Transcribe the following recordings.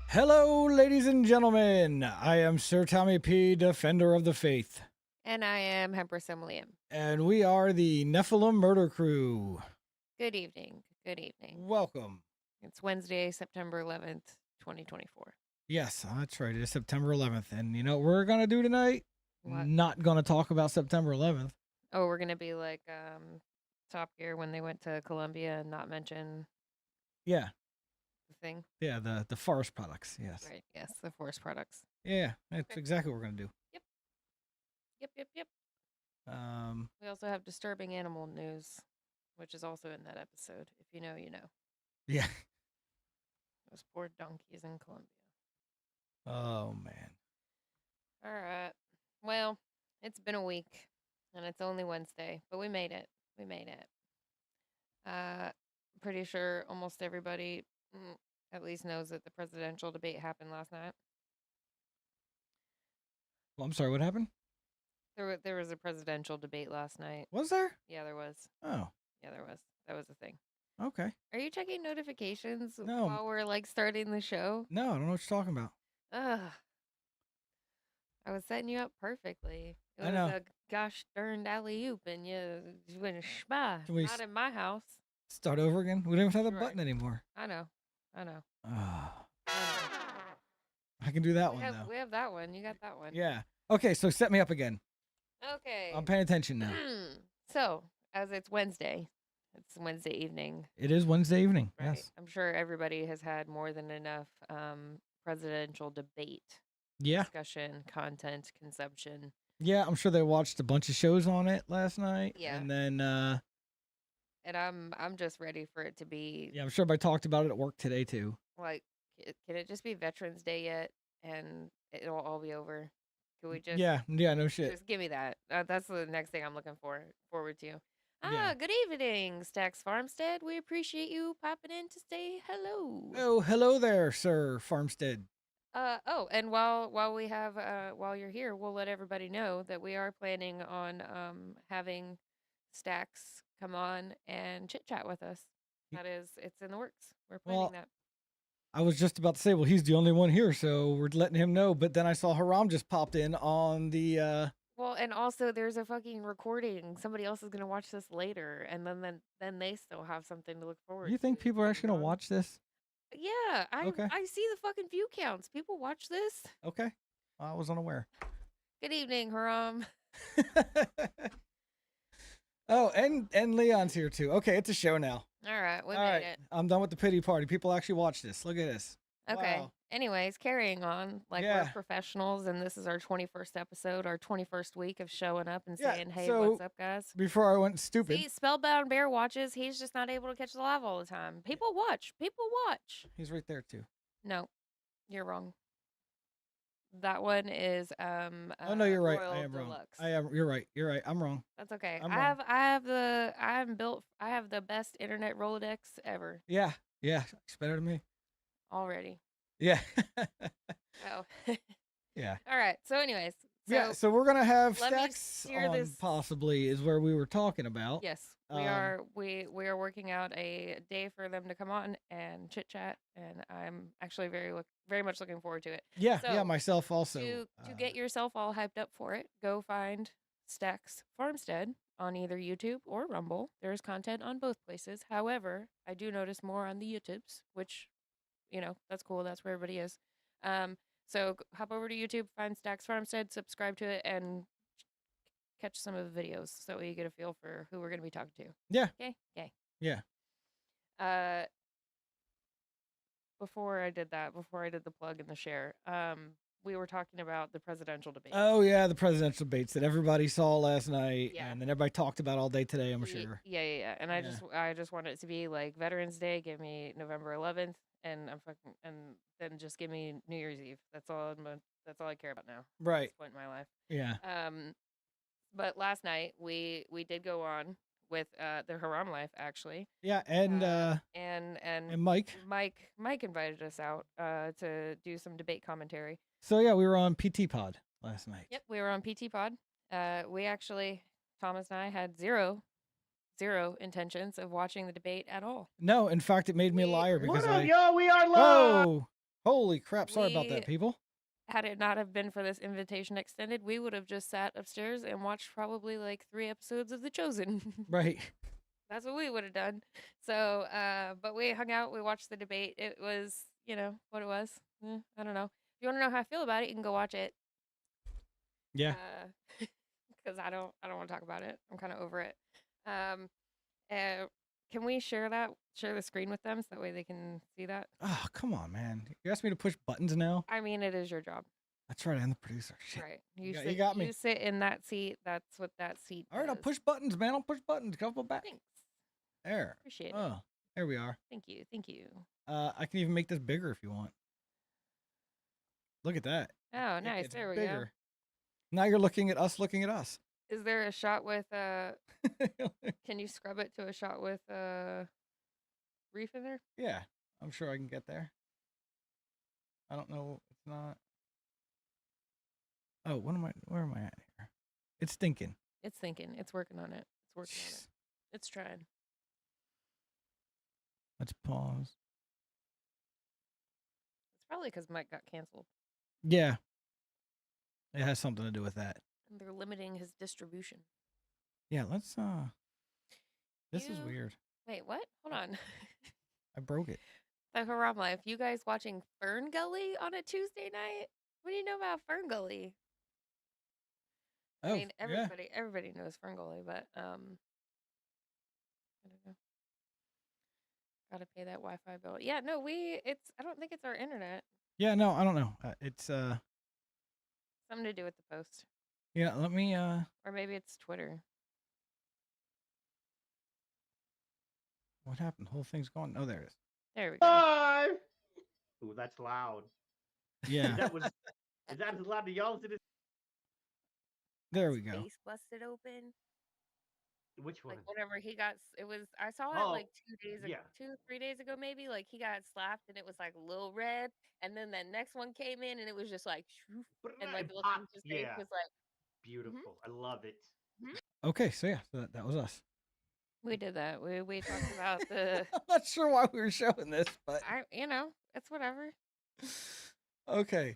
Hello, ladies and gentlemen. I am Sir Tommy P., Defender of the Faith. And I am Hempress Emilium. And we are the Nephilim Murder Crew. Good evening. Good evening. Welcome. It's Wednesday, September 11th, 2024. Yes, that's right. It is September 11th. And you know what we're going to do tonight? What? Not going to talk about September 11th. Oh, we're going to be like Top Gear when they went to Colombia and not mention Yeah. the thing. Yeah, the forest products. Yes. Right. Yes, the forest products. Yeah, that's exactly what we're going to do. Yep. Um, We also have disturbing animal news, which is also in that episode. If you know, you know. yeah. Those poor donkeys in Colombia. Oh, man. All right. Well, it's been a week, and it's only Wednesday, but we made it. We made it. Pretty sure almost everybody at least knows that the presidential debate happened last night. Well, I'm sorry, what happened? There was a presidential debate last night. Was there? Yeah, there was. Oh. Yeah, there was. That was a thing. Okay. Are you checking notifications No. while we're like starting the show? No, I don't know what you're talking about. Ugh. I was setting you up perfectly. It was I know. a gosh darned alley-oop, and you went shma. Can we Not in my house. Start over again? We don't even have the Right. button anymore. I know. I can do that one, though. We have that one. You got that one. Yeah. Okay, so set me up again. Okay. I'm paying attention now. So, as it's Wednesday evening. It is Wednesday evening. Right? Yes. I'm sure everybody has had more than enough presidential debate discussion, content, consumption. Yeah, I'm sure they watched a bunch of shows on it last night. Yeah. And then and I'm just ready for it to be. Yeah, I'm sure everybody talked about it at work today too. Like, can it just be Veterans Day yet and it'll all be over? Can we just Yeah, no shit. Just give me that. That's the next thing I'm looking forward to. Yeah. Good evening, Stax Farmstead. We appreciate you popping in to say hello. Oh, hello there, Sir Farmstead. And while you're here, we'll let everybody know that we are planning on having Stax come on and chit chat with us. It's in the works. We're planning that. I was just about to say, well, he's the only one here, so we're letting him know. But then I saw Haram just popped in on the. Well, and also there's a fucking recording. Somebody else is gonna watch this later, and then they still have something to look forward to. You think people are actually gonna watch this? Yeah, Okay. I see the fucking view counts. People watch this. Okay, I was unaware. Good evening, Haram. Oh, and Leon's here too. Okay, it's a show now. All right, we made it. I'm done with the pity party. People actually watch this. Look at this. Okay. Wow. Anyways, carrying on. Like, we're professionals, and this is our 21st episode, our 21st week of showing up and saying, hey, what's up, guys? Before I went stupid. See, Spellbound Bear watches. He's just not able to catch the live all the time. People watch. People watch. He's right there, too. No, you're wrong. That one is oh no, you're right. Royal I am wrong. Deluxe. You're right. You're right. I'm wrong. That's okay. I'm I have the best internet Rolodex ever. Yeah. It's better than me. Already. Yeah. Oh. Yeah. All right. So anyways. So we're gonna have Stacks on, possibly, is where we were talking about. Yes. We are working out a day for them to come on and chit chat, and I'm actually very much looking forward to it. Yeah, so myself also. To get yourself all hyped up for it, go find Stacks Farmstead on either YouTube or Rumble. There's content on both places. However, I do notice more on the YouTubes, which, that's cool. That's where everybody is. So hop over to YouTube, find Stacks Farmstead, subscribe to it, and catch some of the videos so you get a feel for who we're going to be talking to. Yeah. Okay. Yeah. Before I did the plug and the share, we were talking about the presidential debate. Oh yeah, the presidential debates that everybody saw last night, and then everybody talked about all day today. I'm sure. Yeah. And I just want it to be like Veterans Day. Give me November 11th, and then just give me New Year's Eve. That's all I care about now. Right. At this point in my life. Yeah. But last night we did go on with the Haram Life, actually. Yeah, and Mike. Mike invited us out to do some debate commentary. So yeah, we were on PT Pod last night. Yep, we were on PT Pod. We actually, Thomas and I, had zero intentions of watching the debate at all. No, in fact, it made me a liar because yo, we are live. Oh, Holy crap! Sorry about that, We people. Had it not have been for this invitation extended, we would have just sat upstairs and watched probably like 3 episodes of The Chosen. Right. That's what we would have done. So, but we hung out, we watched the debate. It was, what it was. I don't know. If you want to know how I feel about it, you can go watch it. Yeah. Because I don't want to talk about it. I'm kind of over it. Um, can we share the screen with them so that way they can see that? Oh, come on, man. You asked me to push buttons now? I mean, it is your job. That's right. I'm the producer. Shit. Right. You got me. You sit in that seat. That's what that seat All right, I'll does. push buttons, man. I'll push buttons. Couple back. Thanks. There. Appreciate it. Oh, there we are. Thank you. Thank you. I can even make this bigger if you want. Look at that. Oh, nice. It's There we bigger. go. Now you're looking at us looking at us. Is there a shot with can you scrub it to a shot with reef in there? Yeah, I'm sure I can get there. I don't know. It's not. Oh, where am I at here? It's thinking. It's thinking. It's working on it. It's working on it. It's trying. Let's pause. It's probably because Mike got canceled. Yeah. It has something to do with that. And they're limiting his distribution. Yeah, let's this is weird. Wait, what? Hold on. I broke it. The Haram Life. You guys watching Fern Gully on a Tuesday night? What do you know about Fern Gully? Oh, I mean, everybody knows Fern Gully, but I don't know. Gotta pay that Wi-Fi bill. Yeah, no, I don't think it's our internet. Yeah, no, I don't know. It's something to do with the post. Yeah, let me or maybe it's Twitter. What happened? The whole thing's gone. Oh, there it is. There we go. Hi! Ooh, that's loud. Yeah. Is that as loud to y'all as it is? There we go. Face busted open. Which one? Like whenever he got, I saw it like 3 days ago maybe. Like he got slapped and it was like a little red, and then that next one came in and it was just like, and like the look on his face was like beautiful. I love it. Okay, so yeah, so that was us. We did that. We talked about the. I'm not sure why we were showing this, but it's whatever. Okay.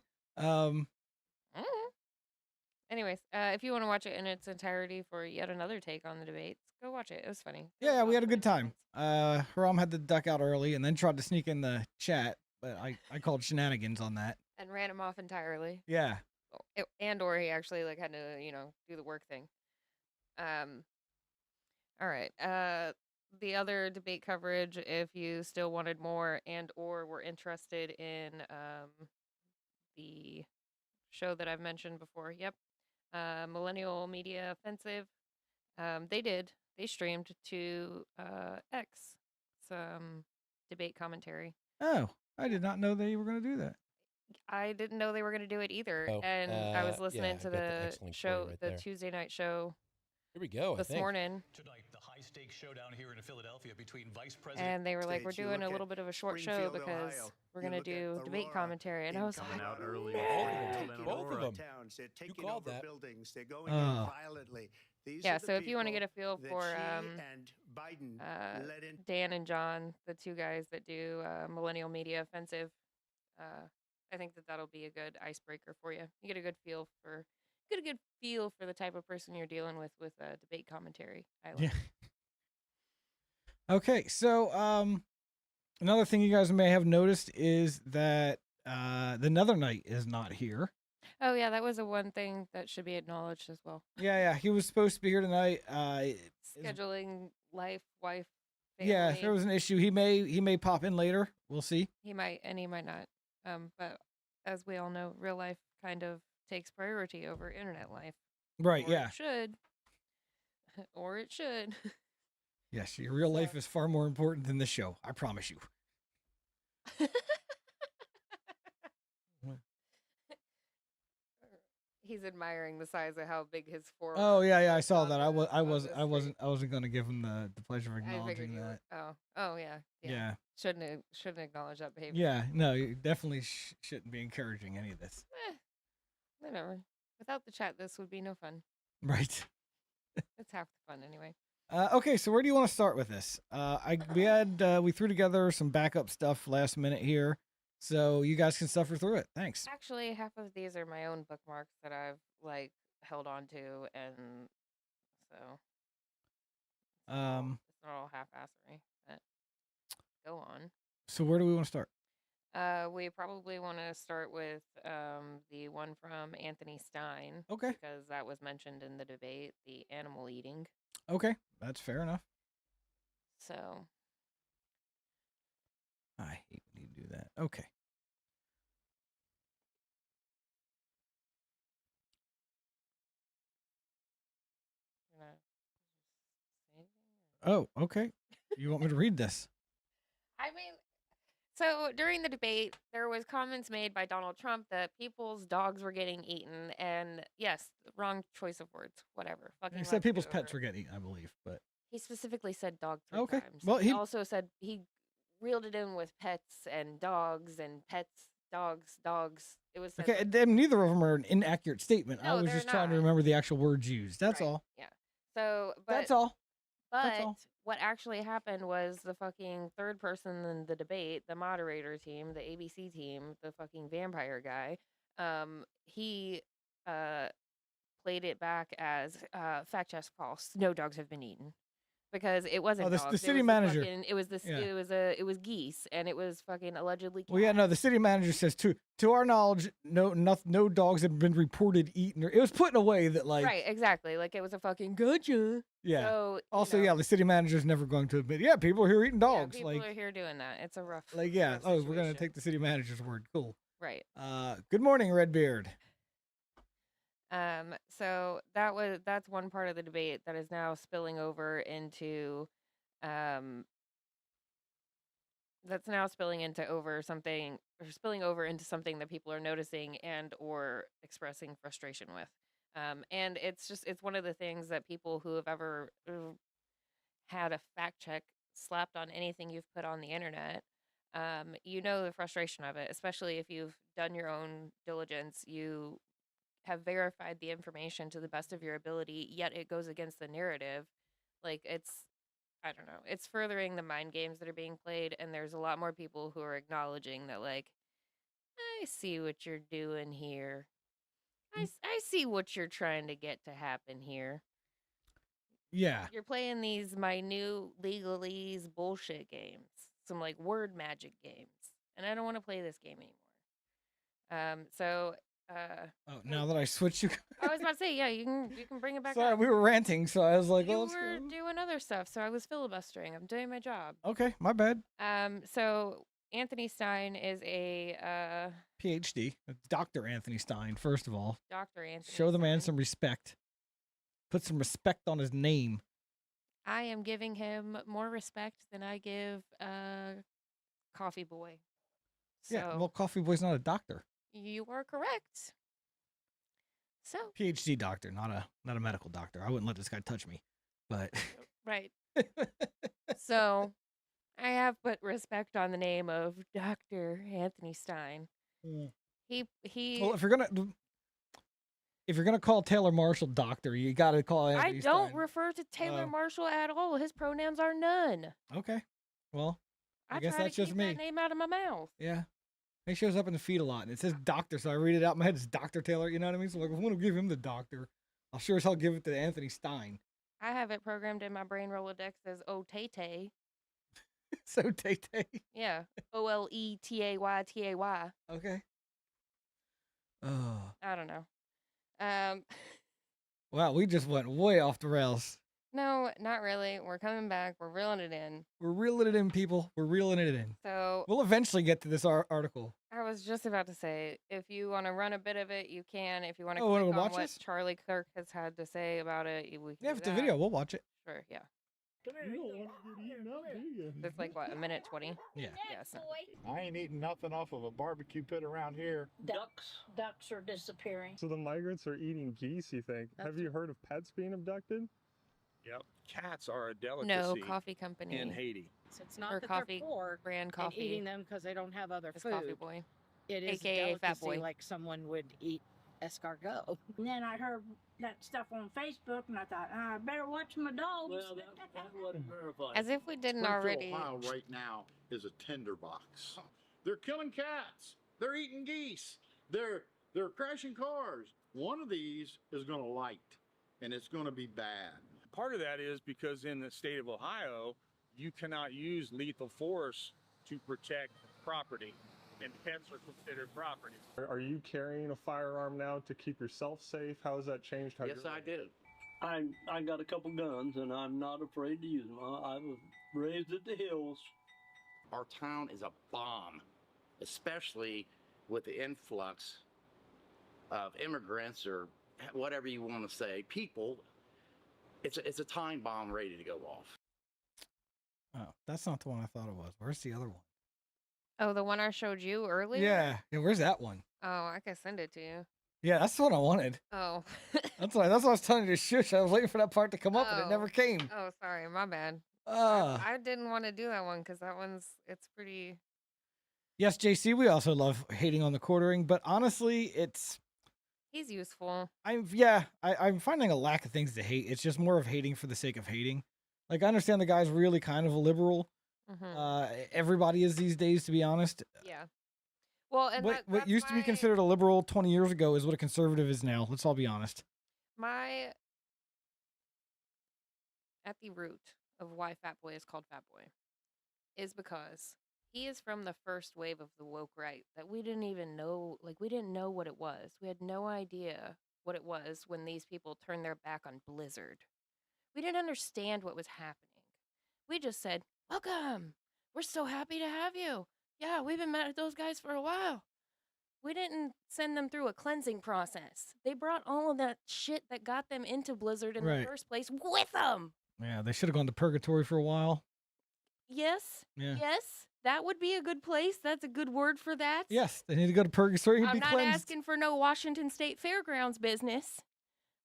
Anyways, if you want to watch it in its entirety for yet another take on the debates, go watch it. It was funny. Yeah, we had a good time. Haram had to duck out early and then tried to sneak in the chat, but I called shenanigans on that. And ran him off entirely. Yeah. Or he actually like had to, do the work thing. All right. The other debate coverage, if you still wanted more or were interested in the show that I've mentioned before. Yep. Millennial Media Offensive. They streamed to X some debate commentary. Oh, I did not know they were going to do that. I didn't know they were going to do it either. And I was listening to the show, the Tuesday night show. Here we go. This morning. Tonight, the high-stakes showdown here in Philadelphia between Vice President. And they were like, "We're doing a little bit of a short show because we're gonna do debate commentary." And I was like, out early. Both of them. You called that. Buildings. They're going in violently. Yeah. So if you want to get a feel for Dan and John, the two guys that do Millennial Media Offensive, I think that'll be a good icebreaker for you. You get a good feel for the type of person you're dealing with debate commentary. I like. Yeah. Okay, so another thing you guys may have noticed is that the Nether Knight is not here. Oh yeah, that was the one thing that should be acknowledged as well. Yeah, he was supposed to be here tonight. Scheduling, wife, family. Yeah, if there was an issue, he may pop in later. We'll see. He might and he might not. But as we all know, real life kind of takes priority over internet life. Right, or yeah. It should. Or it should. Yes, your real life is far more important than the show. I promise you. He's admiring the size of how big his forearm. Oh yeah, I saw that. I wasn't going to give him the pleasure of acknowledging that. Oh yeah. Yeah. Shouldn't acknowledge that behavior. Yeah, no, you definitely shouldn't be encouraging any of this. Whatever. Without the chat, this would be no fun. Right. It's half the fun anyway. Okay, so where do you want to start with this? We threw together some backup stuff last minute here. So you guys can suffer through it. Thanks. Actually, half of these are my own bookmarks that I've like held on to, and so it's not all half-assery. But go on. So where do we want to start? We probably want to start with the one from Anthony Stein. Okay. Because that was mentioned in the debate, the animal eating. Okay, that's fair enough. So. I hate when you do that. Okay. Oh, okay. You want me to read this? I mean, so during the debate, there was comments made by Donald Trump that people's dogs were getting eaten, and yes, wrong choice of words. Whatever. Fucking. He said people's pets were getting eaten, I believe, but he specifically said dog 3 okay. times. Well, he also said he reeled it in with pets and pets, dogs. It was okay. And neither of them are an inaccurate statement. No, I was they're just trying to not. remember the actual words used. That's Right, all. Yeah. So, but That's all. But That's all. what actually happened was the fucking third person in the debate, the moderator team, the ABC team, the fucking vampire guy, he played it back as fact check false. No dogs have been eaten. Because it wasn't dogs. The city manager. It was geese, and it was fucking allegedly cats. Well, yeah, no. The city manager says to our knowledge, no dogs have been reported eaten. It was put in a way that like right, exactly, like it was a fucking gotcha. Yeah. So, also, yeah, the city manager's never going to admit. Yeah, people are here eating dogs. Yeah, people are here doing that. It's a rough. Like yeah. rough Oh, we're gonna situation. take the city manager's word. Cool. Right. Good morning, Redbeard. So that's one part of the debate that is now spilling over into spilling over into something that people are noticing and or expressing frustration with. And it's one of the things that people who have ever had a fact check slapped on anything you've put on the internet, you know the frustration of it, especially if you've done your own diligence, you have verified the information to the best of your ability, yet it goes against the narrative. Like I don't know, it's furthering the mind games that are being played, and there's a lot more people who are acknowledging that, like, I see what you're doing here. I see what you're trying to get to happen here. Yeah. You're playing these minute legalese bullshit games, some like word magic games, and I don't want to play this game anymore. Now that I switched you. I was about to say, yeah, you can bring it back Sorry, up. we were ranting, so I was like, You oh, let's were go. doing other stuff, so I was filibustering. I'm doing my job. Okay, my bad. So Anthony Stein is a PhD, Dr. Anthony Stein. First of all, Dr. Anthony. show the man Stein. some respect. Put some respect on his name. I am giving him more respect than I give Coffee Boy. So Yeah, well, Coffee Boy's not a doctor. you are correct. So PhD doctor, not a medical doctor. I wouldn't let this guy touch me. But right. So I have put respect on the name of Dr. Anthony Stein. He well, if you're gonna call Taylor Marshall doctor, you gotta call Anthony I don't Stein. refer to Taylor Marshall at all. His pronouns are none. Okay, well, I try guess that's to just keep me. that name out of my mouth. Yeah, he shows up in the feed a lot, and it says doctor, so I read it out in my head. It's Dr. Taylor, you know what I mean? So like, if I want to give him the doctor, I'll sure as hell give it to Anthony Stein. I have it programmed in my brain Rolodex as Otay. So Tay. Yeah, OLETAYTAY. Okay. Oh. I don't know. Wow, we just went way off the rails. No, not really. We're coming back. We're reeling it in. We're reeling it in, people. We're reeling it in. So We'll eventually get to this article. I was just about to say, if you want to run a bit of it, you can. If you want to wanna click on watch what this? Charlie Kirk has had to say about it, we can Yeah, do if it's a that. video, we'll watch it. Sure, yeah. You don't want to get eaten up, do you? It's like, what, a minute 20? Yeah. Yeah, it's not. I ain't eating nothing off of a barbecue pit around here. Ducks are disappearing. So the migrants are eating geese, you think? Have you heard of pets being abducted? Yep. Cats are a delicacy No, coffee company. in Haiti. So it's not Or that coffee they're poor brand and coffee. eating them because they don't have other It's food. Coffee Boy. It is AKA a Fat delicacy Boy. like someone would eat escargot. And then I heard that stuff on Facebook, and I thought, I better watch my dogs. Well, that wasn't verified. As if we didn't Springfield, already. Ohio right now is a tinderbox. They're killing cats. They're eating geese. They're crashing cars. One of these is going to light, and it's going to be bad. Part of that is because in the state of Ohio, you cannot use lethal force to protect property, and pets are considered property. Are you carrying a firearm now to keep yourself safe? How has that changed? How Yes, I did. I got a couple guns, and I'm not afraid to use them. I was raised at the hills. Our town is a bomb, especially with the influx of immigrants or whatever you want to say, people. It's a time bomb ready to go off. Oh, that's not the one I thought it was. Where's the other one? Oh, the one I showed you earlier? Yeah, where's that one? Oh, I can send it to you. Yeah, that's the one I wanted. Oh. That's what I was telling you to shush. I was waiting for that part to come up, and it never came. Oh, sorry, my bad. Ah. I didn't want to do that one because that it's pretty. Yes, JC, we also love hating on the quartering, but honestly, He's useful. I'm finding a lack of things to hate. It's just more of hating for the sake of hating. Like, I understand the guy's really kind of a liberal. Everybody is these days, to be honest. Yeah. Well, and what used to be considered a liberal 20 years ago is what a conservative is now. Let's all be honest. At the root of why Fat Boy is called Fat Boy is because he is from the first wave of the woke right that we didn't even know. Like, we didn't know what it was. We had no idea what it was when these people turned their back on Blizzard. We didn't understand what was happening. We just said, welcome. We're so happy to have you. Yeah, we've been mad at those guys for a while. We didn't send them through a cleansing process. They brought all of that shit that got them into Blizzard in the first place with them. Yeah, they should have gone to Purgatory for a while. Yes. Yeah. Yes. That would be a good place. That's a good word for that. Yes, they need to go to Purgatory and be I'm not cleansed. asking for no Washington State Fairgrounds business,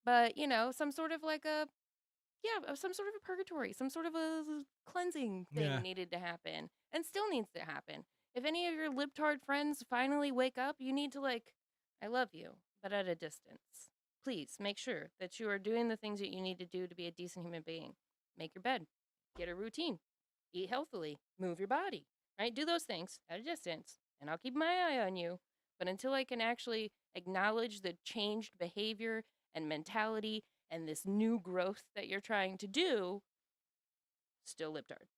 but, some sort of like some sort of a purgatory, some sort of a cleansing thing needed to happen and still needs to happen. If any of your libtard friends finally wake up, you need to I love you, but at a distance. Please make sure that you are doing the things that you need to do to be a decent human being. Make your bed, get a routine, eat healthily, move your body, right? Do those things at a distance, and I'll keep my eye on you. But until I can actually acknowledge the changed behavior and mentality and this new growth that you're trying to do, still libtard.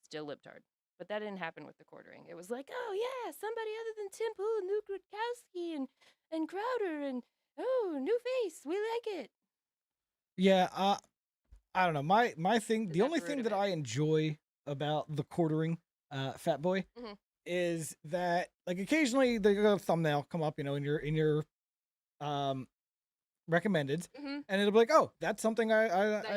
Still libtard. But that didn't happen with the quartering. It was like, oh yeah, somebody other than Tim Pool and Luke Rutkowski and Crowder and new face. We like it. Yeah, I don't know. My thing, the only thing that I enjoy about the quartering, Fat Boy, is that occasionally they got a thumbnail come up, in your recommended, and it'll be like, oh, that's something I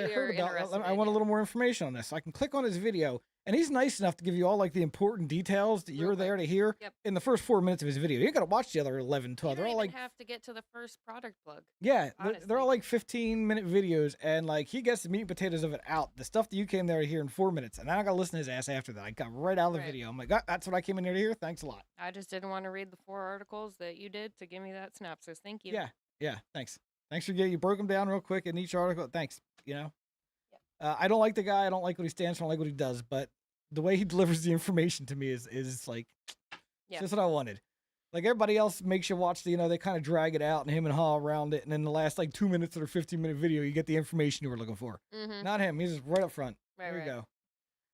heard about. I want a little more information on this. So I can click on his video, and he's nice enough to give you all the important details that you're there to hear in the first 4 minutes of his video. You got to watch the other 11, 12. You don't even have to get to the first product plug. Yeah, they're all 15-minute videos, and he gets the meat and potatoes of it out. The stuff that you came there to hear in 4 minutes, and then I got to listen to his ass after that. I got right out of the video. I'm like, that's what I came in here to hear. Thanks a lot. I just didn't want to read the 4 articles that you did to give me that synopsis. Thank you. Yeah, thanks. Thanks for you broke them down real quick in each article. Thanks. I don't like the guy. I don't like what he stands for. I don't like what he does, but the way he delivers the information to me is just what I wanted. Everybody else makes you watch they kind of drag it out and him and haw around it, and in the last 2 minutes of their 15-minute video, you get the information you were looking for. Not him. He's just right up front. There you go.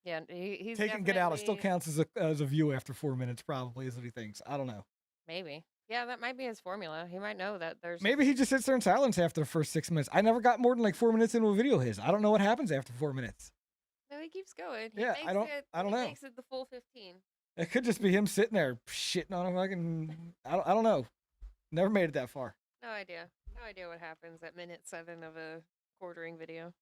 Yeah, he's take and get out. It still counts as a view after 4 minutes, probably, is what he thinks. I don't know. Maybe. Yeah, that might be his formula. He might know that there's. Maybe he just sits there in silence after the first 6 minutes. I never got more than 4 minutes into a video of his. I don't know what happens after 4 minutes. No, he keeps going. I don't know. He makes it the full 15. It could just be him sitting there shitting on a fucking. I don't know. Never made it that far. No idea. No idea what happens at minute 7 of a quartering video.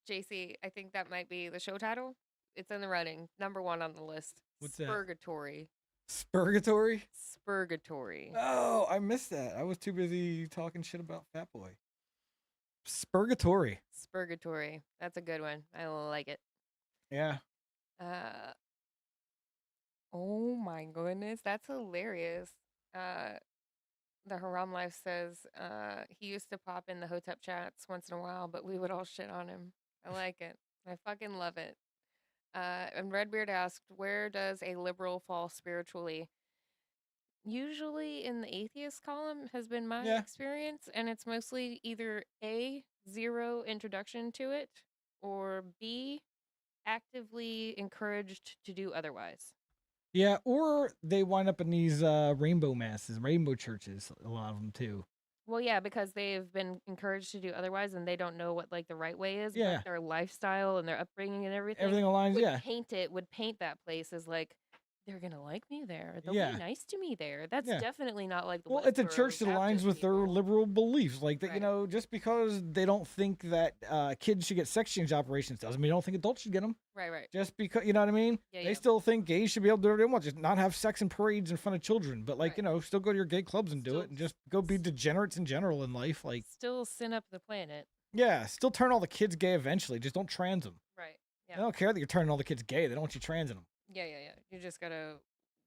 JC, I think that might be the show title. It's in the running. Number 1 on the list. What's that? Spergatory. Spergatory? Spergatory. Oh, I missed that. I was too busy talking shit about Fat Boy. Spergatory. Spergatory. That's a good one. I like it. Yeah. Oh my goodness. That's hilarious. The Haram Life says he used to pop in the Hotep chats once in a while, but we would all shit on him. I like it. I fucking love it. And Redbeard asked, where does a liberal fall spiritually? Usually in the atheist column has been my Yeah. experience, and it's mostly either A, zero introduction to it, or B, actively encouraged to do otherwise. Yeah, or they wind up in these rainbow masses, rainbow churches, a lot of them too. Well, yeah, because they've been encouraged to do otherwise, and they don't know what like the right way is. Yeah. But their lifestyle and their upbringing and everything, Everything aligns, would yeah. paint that place as like they're gonna like me there. They'll Yeah. be nice to me there. That's Yeah. definitely not like the Well, it's a Westboro church that aligns Baptist with their people. liberal beliefs. Like that, Right. you know, just because they don't think that kids should get sex change operations doesn't mean they don't think adults should get them. Right. Just because, you know what I mean? Yeah, They yeah. still think gays should be able to do whatever they want, just not have sex in parades in front of children. But like, Right. you know, still go to your gay clubs and do Still- it, and just go be degenerates in general in life. Like, Still sin up the planet. yeah, still turn all the kids gay eventually. Just don't trans them. Right. They Yeah. don't care that you're turning all the kids gay. They don't want you transing them. Yeah. You just gotta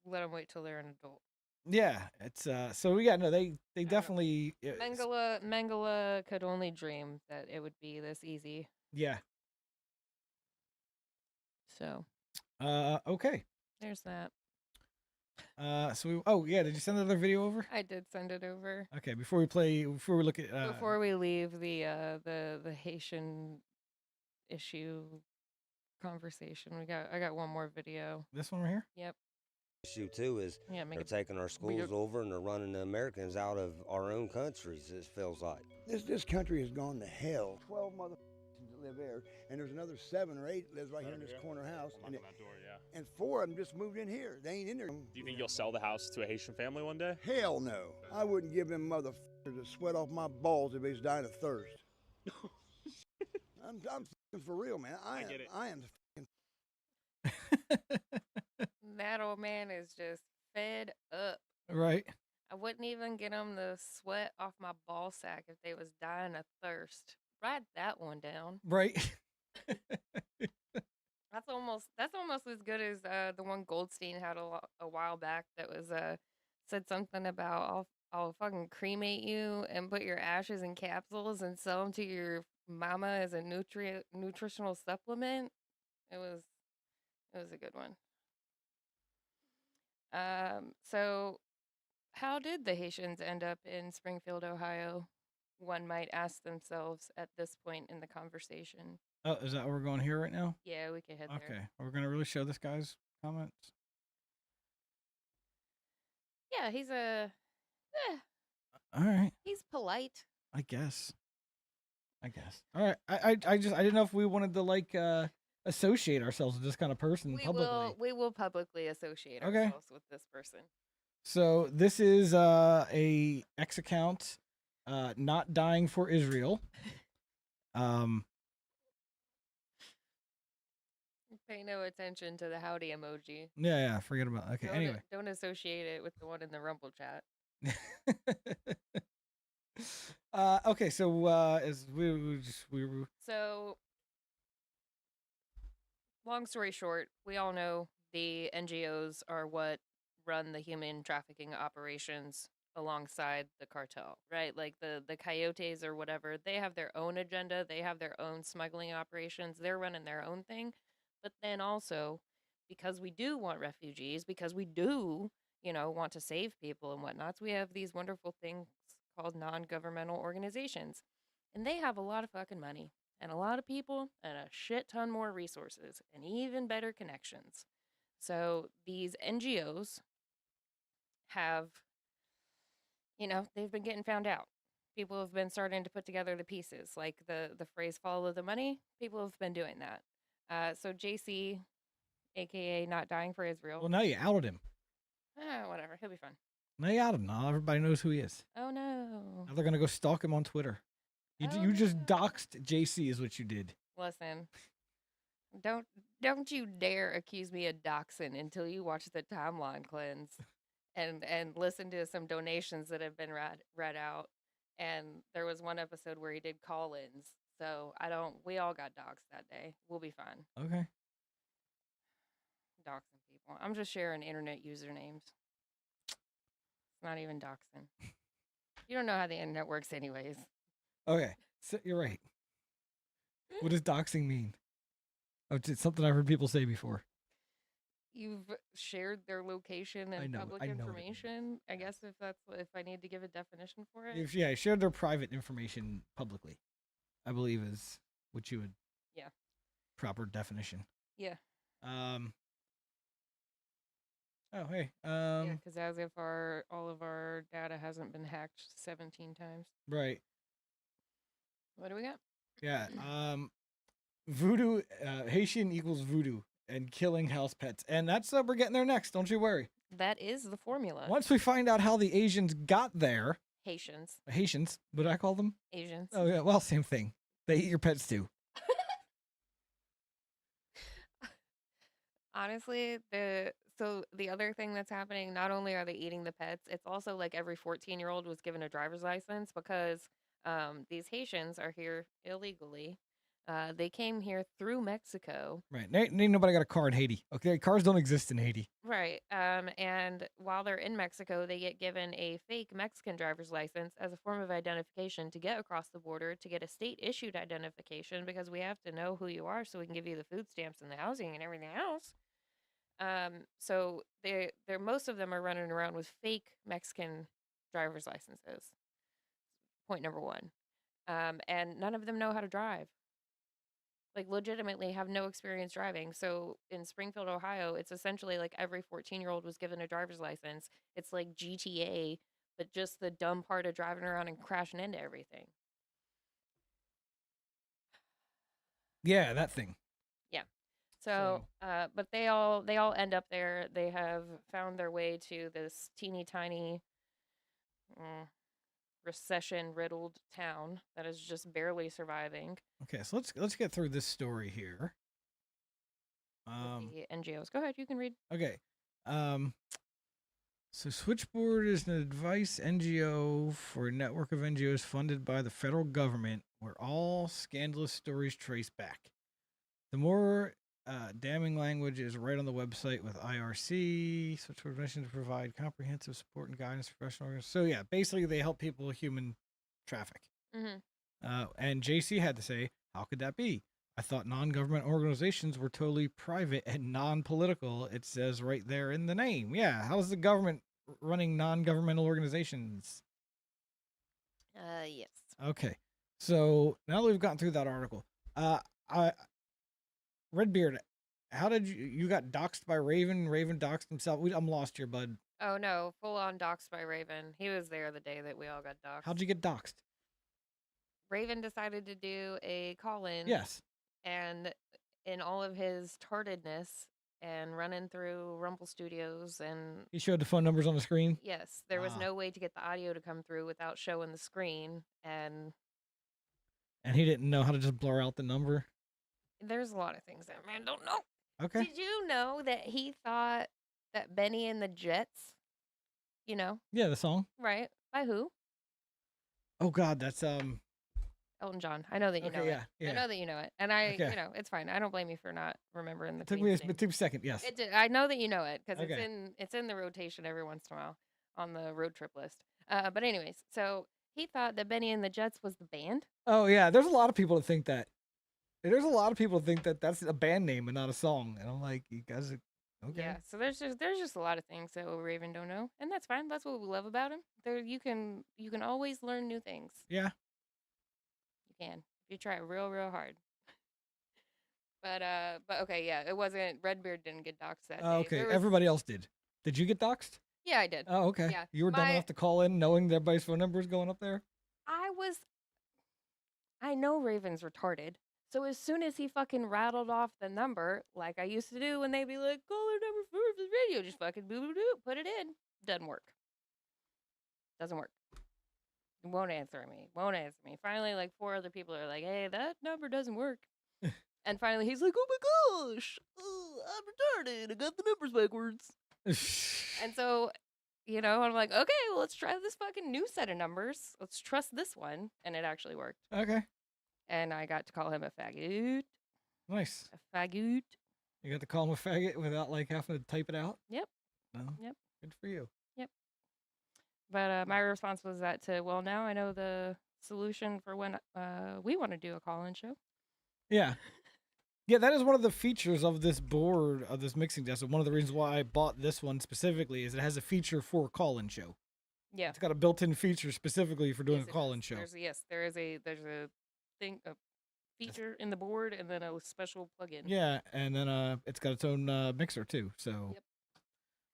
let them wait till they're an adult. Yeah, it's so yeah, no, they know. definitely Mengele could only dream that it would be this easy. yeah. So Okay. there's that. Oh yeah, did you send another video over? I did send it over. Okay, before we look at Before we leave the Haitian issue conversation, I got one more video. this one right here. Yep. Issue too is Yeah, make they're it taking our schools over and they're running the Americans out of our own countries. It feels like This country has gone to hell. 12 motherfuckers that live there, and there's another 7 or 8 lives right here in this corner house, and 4 of them just moved in here. They ain't in there. Do you think you'll sell the house to a Haitian family one day? Hell no. I wouldn't give them motherfuckers the sweat off my balls if they was dying of thirst. I'm f***ing for real, man. I get it. am That old man is just fed up. Right. I wouldn't even get them the sweat off my ball sack if they was dying of thirst. Write that one down. Right. That's almost as good as the one Goldstein had a while back that was said something about I'll fucking cremate you and put your ashes in capsules and sell them to your mama as a nutritional supplement. It was a good one. So how did the Haitians end up in Springfield, Ohio? One might ask themselves at this point in the conversation. Oh, is that where we're going here right now? Yeah, we can head there. Okay, we're gonna really show this guy's comments. Yeah, he's All right, he's polite. I guess. All right, I didn't know if we wanted to like associate ourselves with this kind of person publicly. We will publicly associate Okay. ourselves with this person. So this is a X account, not dying for Israel. Pay no attention to the howdy emoji. Yeah, forget about it. Okay, anyway. Don't associate it with the one in the Rumble chat. Okay, so as we were So, long story short, we all know the NGOs are what run the human trafficking operations alongside the cartel, right? Like the coyotes or whatever, they have their own agenda, they have their own smuggling operations, they're running their own thing. But then also, because we do want refugees, because we do, want to save people and whatnots, we have these wonderful things called non-governmental organizations. And they have a lot of fucking money and a lot of people and a shit ton more resources and even better connections. So these NGOs have, they've been getting found out. People have been starting to put together the pieces, like the phrase "follow the money." People have been doing that. So JC, aka Not Dying for Israel. well, now you outed him. Whatever, he'll be fine. Now you outed him. Now everybody knows who he is. Oh no. Now they're gonna go stalk him on Twitter. You just doxed JC, is what you did. Listen, don't you dare accuse me of doxing until you watch the timeline cleanse and listen to some donations that have been read out. And there was one episode where he did call-ins. So we all got doxed that day. We'll be fine. Okay. Doxing people. I'm just sharing internet usernames. It's not even doxing. You don't know how the internet works anyways. Okay. So you're right. What does doxing mean? Oh, it's something I've heard people say before. You've shared their location and public I know what it means. information. I guess if I need to give a definition for it. Yeah, shared their private information publicly, I believe is what you would. Yeah. Proper definition. Yeah. Oh hey. Yeah, because as if all of our data hasn't been hacked 17 times. Right. What do we got? Yeah. Voodoo. Haitian equals voodoo and killing house pets, and that's we're getting there next. Don't you worry. That is the formula. Once we find out how the Asians got there. Haitians. What did I call them? Asians. Oh yeah. Well, same thing. They eat your pets too. Honestly, the other thing that's happening, not only are they eating the pets, it's also like every 14-year-old was given a driver's license because these Haitians are here illegally. They came here through Mexico. Right. Ain't nobody got a car in Haiti. Okay, cars don't exist in Haiti. Right. And while they're in Mexico, they get given a fake Mexican driver's license as a form of identification to get across the border, to get a state-issued identification, because we have to know who you are so we can give you the food stamps and the housing and everything else. So they're most of them are running around with fake Mexican driver's licenses. Point number one. And none of them know how to drive. Like, legitimately have no experience driving. So in Springfield, Ohio, it's essentially like every 14-year-old was given a driver's license. It's like GTA, but just the dumb part of driving around and crashing into everything. Yeah, that thing. Yeah. So, but they all end up there. They have found their way to this teeny tiny, recession-riddled town that is just barely surviving. Okay, so let's get through this story here. The NGOs. Go ahead, you can read. Okay. So Switchboard is an advice NGO for a network of NGOs funded by the federal government where all scandalous stories trace back. The more damning language is right on the website with IRC. Switchboard mission to provide comprehensive support and guidance for professional organizations. So yeah, basically they help people human traffic. And JC had to say, how could that be? I thought non-government organizations were totally private and non-political. It says right there in the name. Yeah, how's the government running non-governmental organizations? Yes. Okay, so now that we've gotten through that article, Redbeard, how did you got doxxed by Raven? Raven doxxed himself. I'm lost here, bud. Oh no, full on doxxed by Raven. He was there the day that we all got doxxed. How'd you get doxxed? Raven decided to do a call-in. Yes. And in all of his tardedness and running through Rumble Studios and... He showed the phone numbers on the screen? Yes. There was no way to get the audio to come through without showing the screen. And he didn't know how to just blur out the number? There's a lot of things that man don't know. Okay. Did you know that he thought that Benny and the Jets, you know? Yeah, the song. Right. By who? Oh, God, that's... Elton John. I know that you know it. I know that you know it. And it's fine. I don't blame you for not remembering the It took me a second, yes. It did. I know that you know it because it's in the rotation every once in a while on the road trip list. But anyways, so he thought that Benny and the Jets was the band. Oh, yeah. There's a lot of people that think that. There's a lot of people that think that that's a band name and not a song. And I'm like, you guys are... Okay. Yeah, so there's just a lot of things that Raven don't know, and that's fine. That's what we love about him. You can always learn new things. Yeah. You can if you try real hard. But okay, yeah, it wasn't Redbeard didn't get doxxed that day. Okay, everybody else did. Did you get doxxed? Yeah, I did. Oh, okay. Yeah, you were dumb enough to call in knowing that everybody's phone number was going up there? I know Raven's retarded. So as soon as he fucking rattled off the number, like I used to do when they'd be like, call our number for the radio, just fucking boo-boo-doo, put it in. Doesn't work. Doesn't work. Won't answer me. Finally, like 4 other people are like, hey, that number doesn't work. And finally he's like, oh my gosh, I'm retarded. I got the numbers backwards. And so, I'm like, okay, well, let's try this fucking new set of numbers. Let's trust this one. And it actually worked. Okay. And I got to call him a faggot. Nice. A faggot. You got to call him a faggot without like having to type it out? Yep. No. Yep. Good for you. Yep. But my response was well, now I know the solution for when we want to do a call-in show. Yeah. Yeah, that is one of the features of this board, of this mixing desk. One of the reasons why I bought this one specifically is it has a feature for a call-in show. Yeah. It's got a built-in feature specifically for doing Yes, a it call-in does. show. There's a thing, a feature in the board, and then a special plugin. Yeah, and then it's got its own mixer too. So,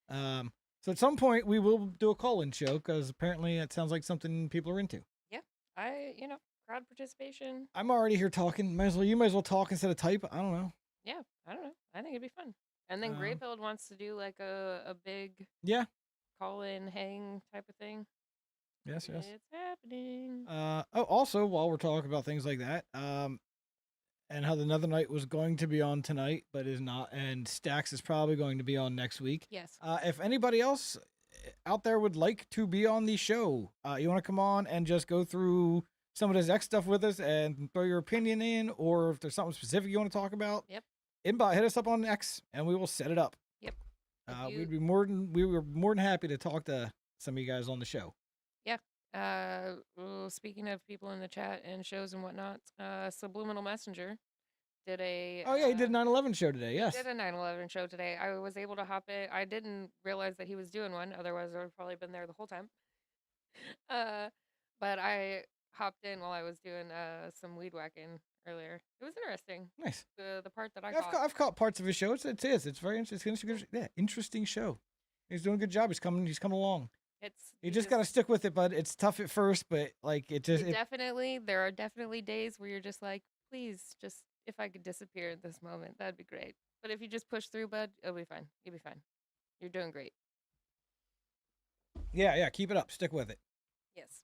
Yep. So at some point we will do a call-in show because apparently it sounds like something people are into. Yeah. Crowd participation. I'm already here talking. You might as well talk instead of type. I don't know. Yeah, I don't know. I think it'd be fun. And then Greyfield wants to do like a big call-in hang type of thing. Yes. It's happening. Also, while we're talking about things like that, and how the Nether Knight was going to be on tonight, but is not, and Stax is probably going to be on next week. Yes. If anybody else out there would like to be on the show, you want to come on and just go through some of this X stuff with us and throw your opinion in, or if there's something specific you want to talk about, Yep. Hit us up on X and we will set it up. Yep. We were more than happy to talk to some of you guys on the show. Yeah. Well, speaking of people in the chat and shows and whatnot, Subliminal Messenger did a. Oh yeah, he did a 9/11 show today. Yes. He did a 9/11 show today. I was able to hop in. I didn't realize that he was doing one. Otherwise, I would have probably been there the whole time. But I hopped in while I was doing some weed whacking earlier. It was interesting. Nice. The part that I Yeah, caught. I've caught parts of his show. It's very interesting. Interesting show. He's doing a good job. He's coming along. You just gotta stick with it, bud. It's tough at first, but like definitely there are definitely days where you're just like, please, just if I could disappear at this moment, that'd be great. But if you just push through, bud, it'll be fine. You'll be fine. You're doing great. Yeah, keep it up. Stick with it. Yes.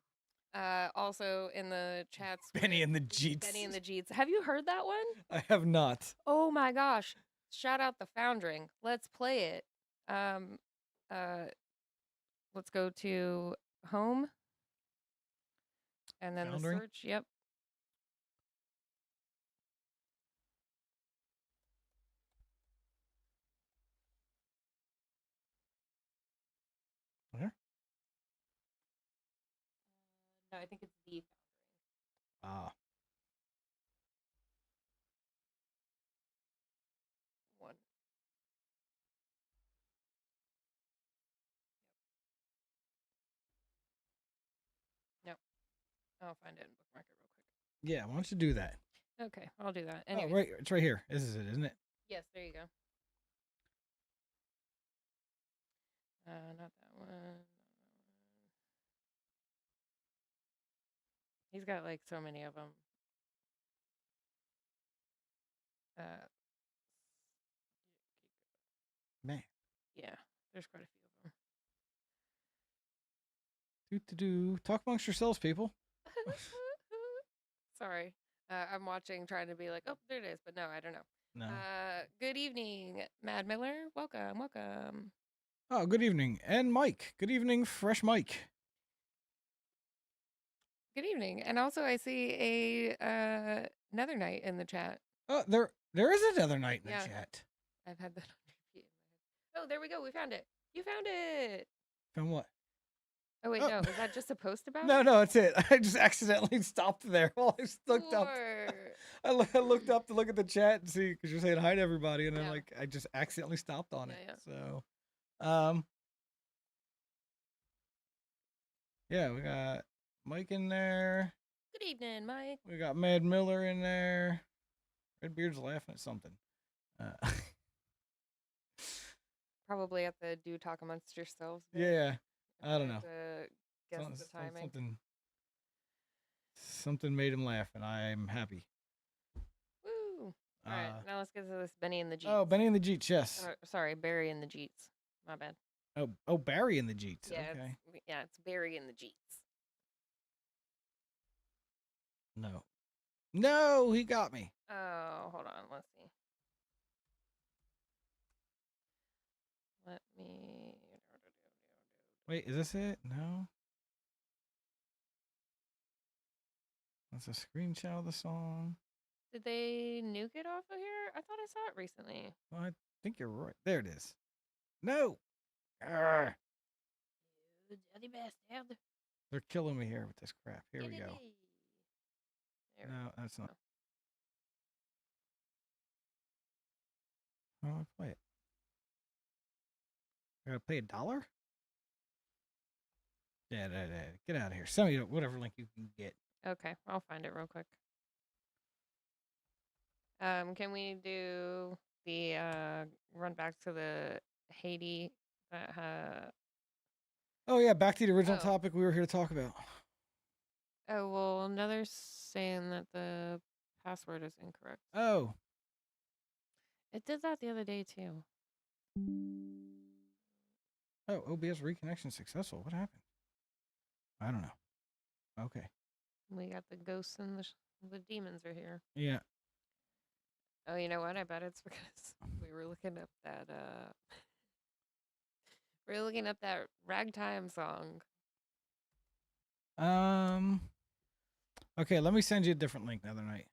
Also in the chats, Benny and the Jeets. Benny and the Jeets. Have you heard that one? I have not. Oh my gosh! Shout out the Foundering. Let's play it. Let's go to home, and then Foundering? the search. Yep. Where? No, I think it's the Ah. one. No, I'll find it and bookmark it real quick. Yeah, why don't you do that? Okay, I'll do that. Oh, Anyways. right, it's right here. This is it, isn't it? Yes, there you go. Not that one. He's got like so many of them. Man. Yeah, there's quite a few of them. Do. Talk amongst yourselves, people. Sorry. I'm watching, trying to be like, oh, there it is. But no, I don't know. No. Good evening, Mad Miller. Welcome. Oh, good evening. And Mike. Good evening, Fresh Mike. Good evening. And also I see a Nether Knight in the chat. Oh, there is another night in the chat. I've had that on repeat in my head. Oh, there we go. We found it. You found it. Found what? Oh, wait, no. Is that just a post about it? No, it's it. I just accidentally stopped there while I looked up. I looked up to look at the chat and see, because you're saying hi to everybody, and then like I just accidentally stopped on it. So, yeah, we got Mike in there. Good evening, Mike. We got Mad Miller in there. Redbeard's laughing at something. Probably at the do talk amongst yourselves. Yeah, I don't know. Guess the timing. Something made him laugh, and I'm happy. Woo! All right, now let's get to this Benny and the Jeets. Oh, Benny and the Jeets, yes. Sorry, Barry and the Jeets. My bad. Oh, Barry and the Jeets. Yeah, okay. It's Barry and the Jeets. No, he got me. Oh, hold on. Let's see. Let me. Wait, is this it? No. That's a screenshot of the song. Did they nuke it off of here? I thought I saw it recently. Well, I think you're right. There it is. No. Arrgh. You dirty bastard. They're killing me here with this crap. Here we go. There No, that's not. How do I play it? I gotta pay $1? Yeah, get out of here. Send me whatever link you can get. Okay, I'll find it real quick. Can we do the run back to the Haiti? Oh yeah, back to the original Oh. topic we were here to talk about. Oh well, another's saying that the password is incorrect. Oh. It did that the other day too. Oh, OBS reconnection successful. What happened? I don't know. Okay. We got the ghosts and the demons are here. Yeah. Oh, you know what? I bet it's because we were looking up that we were looking up that ragtime song. Okay, let me send you a different link the other night.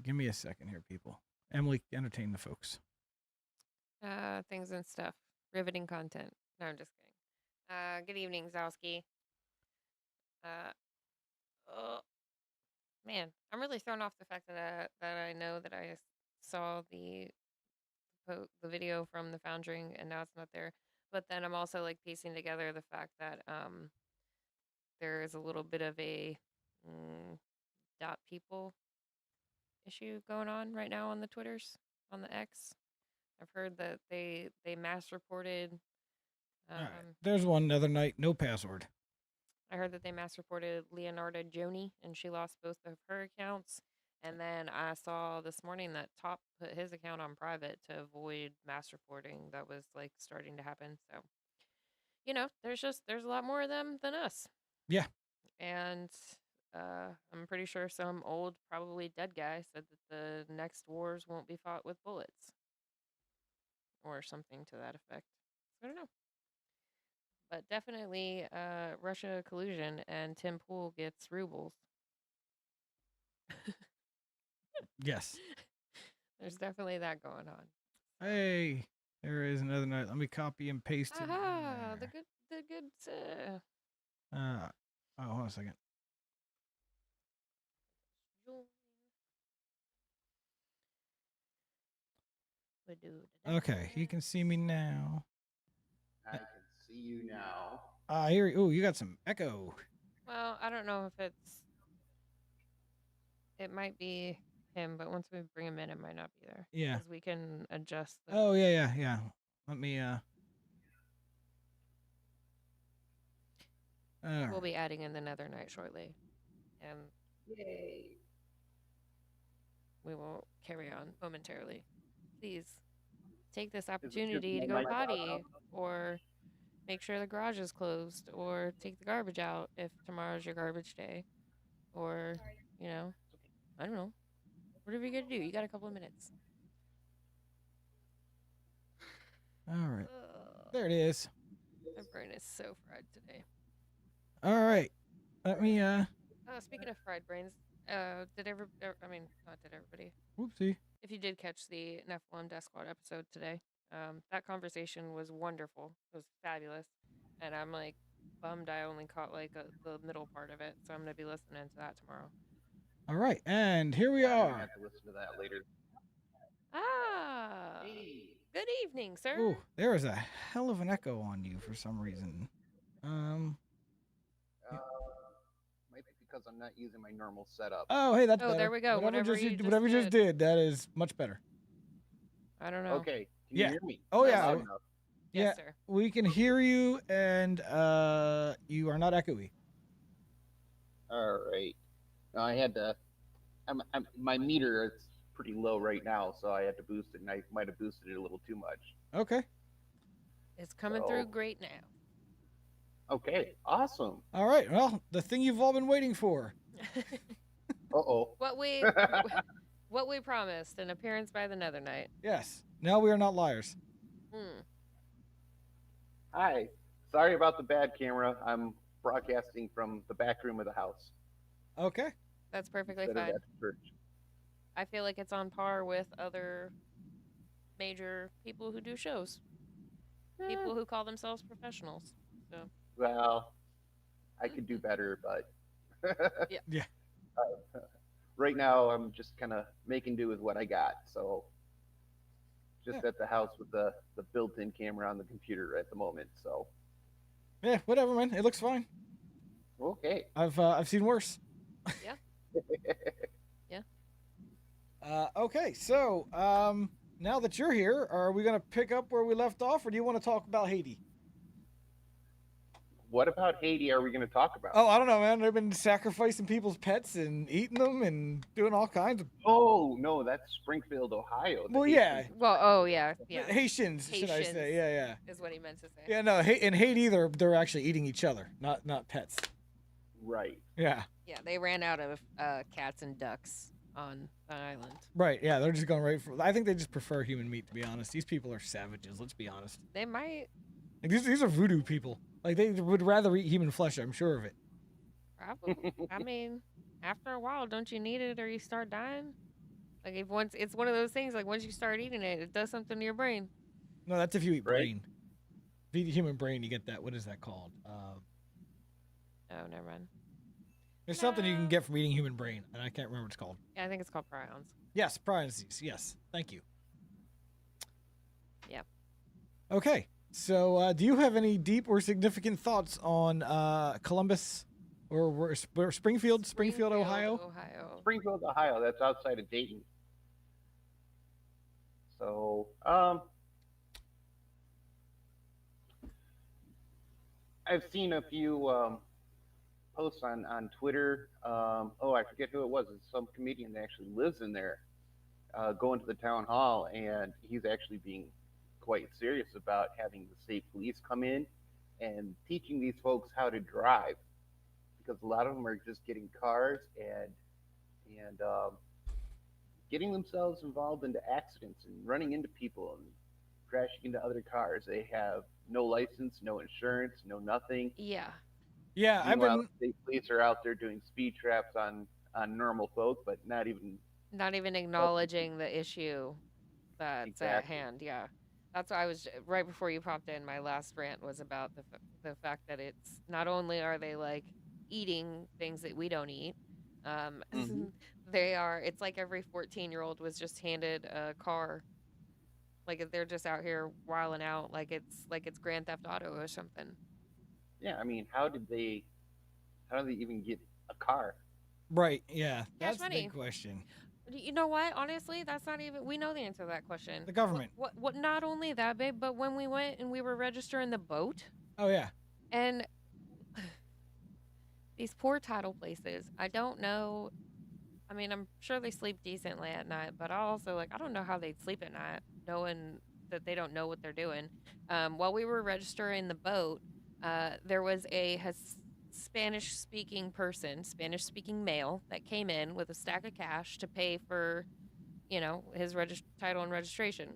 Give me a second here, people. Emily, entertain the folks. Things and stuff. Riveting content. No, I'm just kidding. Good evening, Zowski. Oh, man, I'm really thrown off the fact that I know that I saw the video from the Foundering and now it's not there. But then I'm also like piecing together the fact that there is a little bit of a dot people issue going on right now on the Twitters, on the X. I've heard that they mass reported. All right. There's one the other night. No password. I heard that they mass reported Leonarda Joni, and she lost both of her accounts. And then I saw this morning that Top put his account on private to avoid mass reporting that was like starting to happen. So, you know, there's a lot more of them than us. Yeah. And I'm pretty sure some old, probably dead guy said that the next wars won't be fought with bullets. Or something to that effect. So I don't know. But definitely Russia collusion and Tim Pool gets rubles. Yes. There's definitely that going on. Hey, there is another night. Let me copy and paste it. Aha, the good Oh, hold on a second. Okay, he can see me now. I can see you now. Here. Oh, you got some echo. Well, I don't know if it might be him, but once we bring him in, it might not be there. Yeah. Because we can adjust the... Oh, yeah. Let me, We'll be adding in the Nether Knight shortly. And yay. We will carry on momentarily. Please take this opportunity to go potty or make sure the garage is closed or take the garbage out if tomorrow's your garbage day. Or, you know, I don't know. Whatever you got to do. You got a couple of minutes. all right. There it is. My brain is so fried today. All right. Let me, Speaking of fried brains, not did everybody. Whoopsie. If you did catch the Nephilim Death Squad episode today, that conversation was wonderful. It was fabulous. And I'm like bummed I only caught like the middle part of it. So I'm going to be listening to that tomorrow. All right. And here we I are. have to listen to that later. Good evening, sir. Oh, there is a hell of an echo on you for some reason. Might be because I'm not using my normal setup. Oh, hey, that's better. There we go. Whatever you just did, that is much better. I don't know. Okay. Can you hear me? Oh, yeah. Loud enough? Yes, sir. We can hear you, and you are not echoey. All right. I had to. My meter is pretty low right now, so I had to boost it, and I might have boosted it a little too much. Okay. It's coming through great now. Okay. Awesome. All right. Well, the thing you've all been waiting for. Uh-oh. What we promised, an appearance by the Nether Knight. Yes. Now we are not liars. Hi. Sorry about the bad camera. I'm broadcasting from the back room of the house. Okay. That's perfectly Instead of fine. at church. I feel like it's on par with other major people who do shows. People who call themselves professionals. So. Well, I could do better, but yeah. right now I'm just kind of making do with what I got. So just at the house with the built-in camera on the computer at the moment. So Yeah, whatever, man. It looks fine. okay. I've seen worse. Yeah. Yeah. Okay, so now that you're here, are we gonna pick up where we left off, or do you want to talk about Haiti? What about Haiti are we going to talk about? Oh, I don't know, man. They've been sacrificing people's pets and eating them and doing all kinds of. Oh no, that's Springfield, Ohio. Well, yeah. Well, oh yeah, yeah. Haitians, should I say? Yeah, yeah. Is what he meant to say. Yeah, no. In Haiti, they're actually eating each other, not pets. Right. Yeah. Yeah, they ran out of cats and ducks on the island. Right. Yeah, they're just going right for. I think they just prefer human meat. To be honest, these people are savages. Let's be honest. They might. Like, these are voodoo people. Like they would rather eat human flesh. I'm sure of it. Probably. I mean, after a while, don't you need it or you start dying? Like if once it's one of those things. Like once you start eating it, it does something to your brain. No, that's if you eat brain. If you eat human brain, you get that. What is that called? Oh, never mind. There's something you can get from eating human brain, and I can't remember what it's called. Yeah, I think it's called prions. Yes, prion disease. Yes, thank you. Yep. Okay, so do you have any deep or significant thoughts on Columbus or Springfield, Ohio? Springfield, Ohio. That's outside of Dayton. So, I've seen a few posts on Twitter. Oh, I forget who it was. It's some comedian that actually lives in there, going to the town hall, and he's actually being quite serious about having the state police come in and teaching these folks how to drive, because a lot of them are just getting cars and getting themselves involved into accidents and running into people and crashing into other cars. They have no license, no insurance, no nothing. Yeah. Yeah, Meanwhile, state police are out there doing speed traps on normal folk, but not even acknowledging the issue that's at Exactly. hand. Yeah, that's why I was right before you popped in. My last rant was about the fact that it's not only are they like eating things that we don't eat, they are. It's like every 14-year-old was just handed a car. Like they're just out here wilding out, like it's Grand Theft Auto or something. Yeah, I mean, how do they even get a car? Right. Yeah, that's the money. big question. You know what? Honestly, that's not even. We know the answer to that question. The government. What? Not only that, babe, but when we went and we were registering the boat, Oh yeah. and these poor title places. I don't know. I mean, I'm sure they sleep decently at night, but I also I don't know how they'd sleep at night, knowing that they don't know what they're doing. While we were registering the boat, there was a Spanish-speaking person, Spanish-speaking male, that came in with a stack of cash to pay for, his title and registration.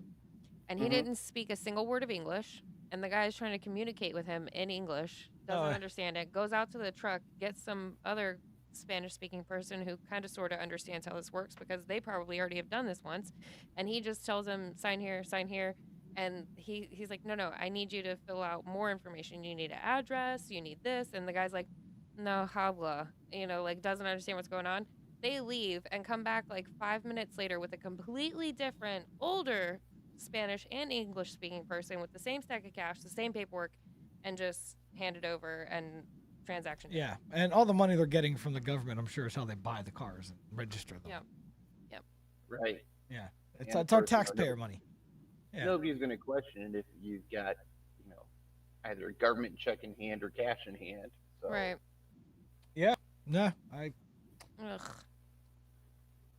And he didn't speak a single word of English. And the guy is trying to communicate with him in English, doesn't understand it, goes out to the truck, gets some other Spanish-speaking person who kind of sort of understands how this works because they probably already have done this once. And he just tells him, sign here, sign here. And he's like, no, I need you to fill out more information. You need an address, you need this. And the guy's like, no habla, doesn't understand what's going on. They leave and come back 5 minutes later with a completely different, older Spanish and English speaking person with the same stack of cash, the same paperwork, and just hand it over and transaction. Yeah, and all the money they're getting from the government, I'm sure, is how they buy the cars and register them. Yep. Right. Yeah, And it's of our course, taxpayer money. Yeah. Nobody's going to question it if you've got, either government check in hand or cash in hand. So. Right. Yeah. No,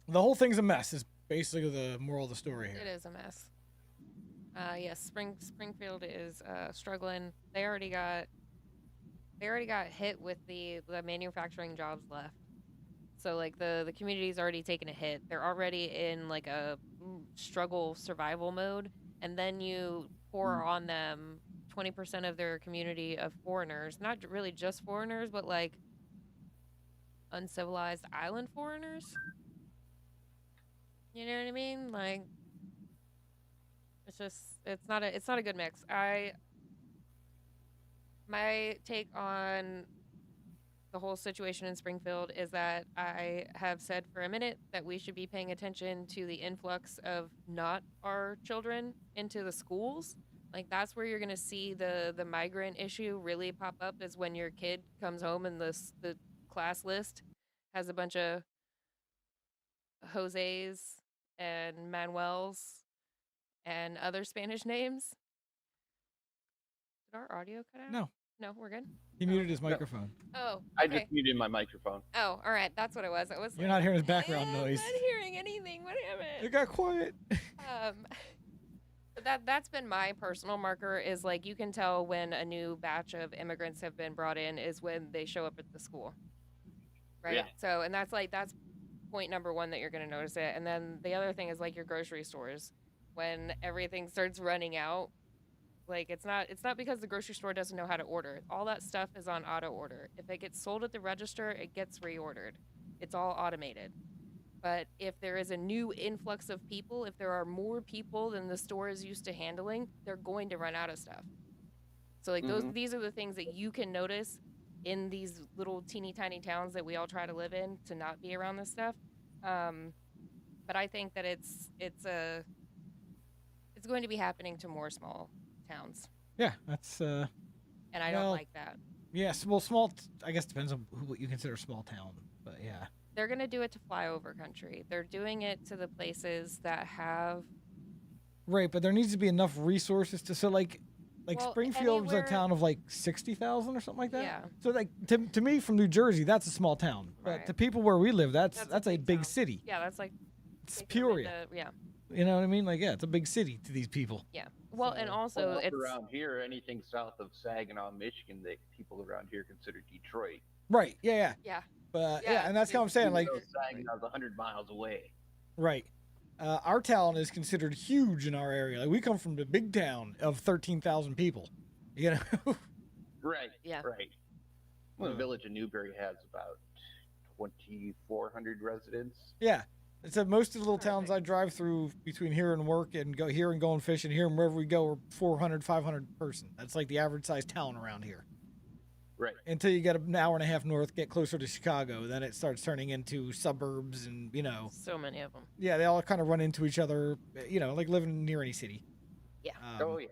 the whole thing's a mess. Is basically the moral of the story here. It is a mess. Yes, Springfield is struggling. They already got hit with the manufacturing jobs left. So the community's already taken a hit. They're already in a struggle survival mode, and then you pour on them 20% of their community of foreigners, not really just foreigners, but uncivilized island foreigners. You know what I mean? It's not a good mix. My take on the whole situation in Springfield is that I have said for a minute that we should be paying attention to the influx of not our children into the schools. Like that's where you're gonna see the migrant issue really pop up, is when your kid comes home and the class list has a bunch of Jose's and Manuel's and other Spanish names. Did our audio cut out? No. No, we're good. He muted his microphone. Oh, I okay. just muted my microphone. Oh, all right. That's what it was. I was. You're like, not hearing his background noise. I'm not hearing anything. What happened? It got quiet. But that's been my personal marker, is like you can tell when a new batch of immigrants have been brought in is when they show up at the school. Right? Yeah. So, and that's point number one that you're going to notice it. And then the other thing is like your grocery stores. When everything starts running out, like it's not because the grocery store doesn't know how to order. All that stuff is on auto order. If it gets sold at the register, it gets reordered. It's all automated. But if there is a new influx of people, if there are more people than the store is used to handling, they're going to run out of stuff. So like these are the things that you can notice in these little teeny tiny towns that we all try to live in to not be around this stuff. But I think that it's going to be happening to more small towns. Yeah, that's And I don't like that. Yes, well, small. I guess depends on what you consider small town, but yeah. They're going to do it to flyover country. They're doing it to the places that have. Right, but there needs to be enough resources to like Well, Springfield's anywhere- a town of like 60,000 or something like that. Yeah. So like to me from New Jersey, that's a small town. But Right. to people where we live, that's a big town. city. Yeah, that's like. It's take them Peoria. into- yeah. You know what I mean? Like yeah, it's a big city to these people. Yeah. Well, and also Well, it's around here, anything south of Saginaw, Michigan, that people around here consider Detroit. Right. Yeah. Yeah. But yeah, and that's how I'm saying like Saginaw's 100 miles away. right. Our town is considered huge in our area. Like we come from the big town of 13,000 people. You know. Right. Yeah. Right. Well, the village of Newberry has about 2,400 residents. Yeah. So most of the little towns I drive through between here and work and go here and going fishing here and wherever we go are 400, 500 person. That's like the average sized town around here. Right. Until you get an hour and a half north, get closer to Chicago, then it starts turning into suburbs and, you know. so many of them. Yeah, they all kind of run into each other, you know, like living near any city. Yeah. Oh, yeah.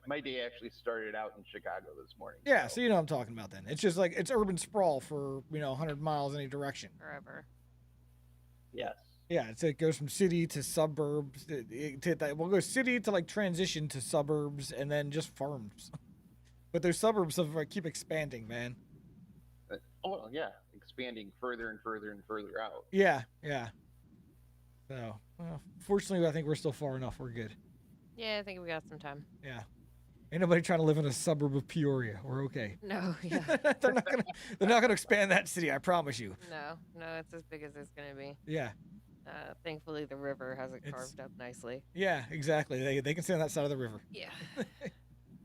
My day actually started out in Chicago this morning. Yeah, so you know what I'm talking about then. It's just like, it's urban sprawl for, you know, 100 miles any direction. Forever. Yes. Yeah, it goes from city to suburbs. We'll go city to like transition to suburbs and then just farms. But those suburbs keep expanding, man. Oh, yeah. Expanding further and further and further out. Yeah, yeah. So, well, fortunately, I think we're still far enough. We're good. Yeah, I think we got some time. Yeah. Ain't nobody trying to live in a suburb of Peoria. We're okay. No, yeah. they're not gonna expand that city. I promise you. No, it's as big as it's gonna be. Yeah. Thankfully, the river has it carved up nicely. Yeah, exactly. They can stay on that side of the river. Yeah.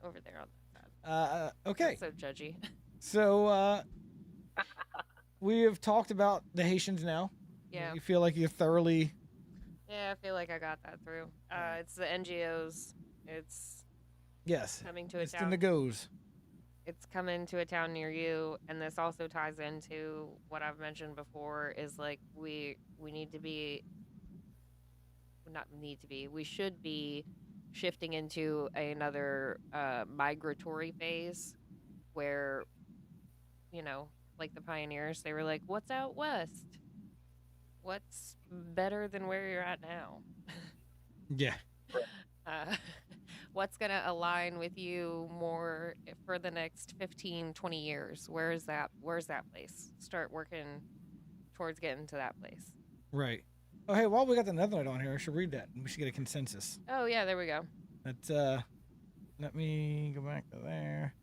Over there on that side. Okay. That's so judgy. So, we have talked about the Haitians now. Yeah. You feel like you're thoroughly. Yeah, I feel like I got that through. It's the NGOs. It's Yes. coming to a It's town. the goes. It's coming to a town near you, and this also ties into what I've mentioned before. Is like we need to be. Not need to be. We should be shifting into another migratory phase, where, you know, like the pioneers, they were like, "What's out west? What's better than where you're at now?" Yeah. What's going to align with you more for the next 15, 20 years? Where's that place? Start working towards getting to that place. Right. Oh, hey, while we got the Netherlight on here, I should read that. We should get a consensus. Oh, yeah, there we go. That's, let me go back to there.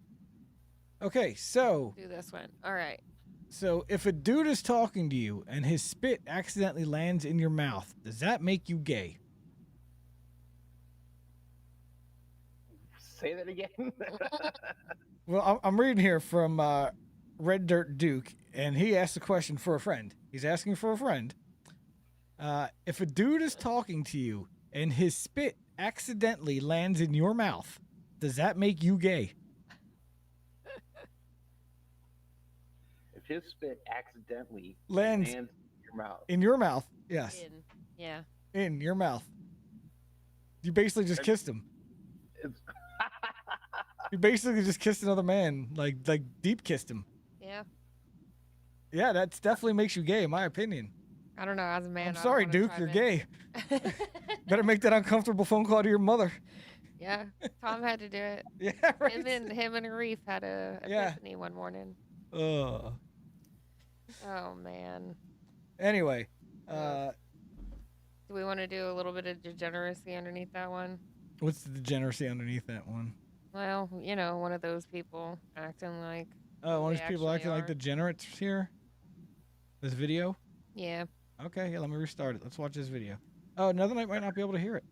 Okay, so. Do this one. All right. So, if a dude is talking to you and his spit accidentally lands in your mouth, does that make you gay? Say that again. Well, I'm reading here from Red Dirt Duke, and he asked a question for a friend. He's asking for a friend. If a dude is talking to you and his spit accidentally lands in your mouth, does that make you gay? If his spit accidentally Lands in your mouth. in your mouth. Yes. Yeah. In your mouth. You basically just kissed him. You basically just kissed another man, like deep kissed him. Yeah. Yeah, that definitely makes you gay, in my opinion. I don't know. As a man, I'm I don't sorry, wanna Duke, chime you're in. gay. Better make that uncomfortable phone call to your mother. Yeah, Tom had to do it. Yeah, right. Him and Reef had a epiphany one morning. Ugh. Oh man. Anyway, Do we want to do a little bit of degeneracy underneath that one? what's the degeneracy underneath that one? Well, you know, one of those people acting like. Oh, one of they these people actually acting like are. degenerates here? This video? Yeah. Okay, yeah, let me restart it. Let's watch this video. Oh, another night might not be able to hear it.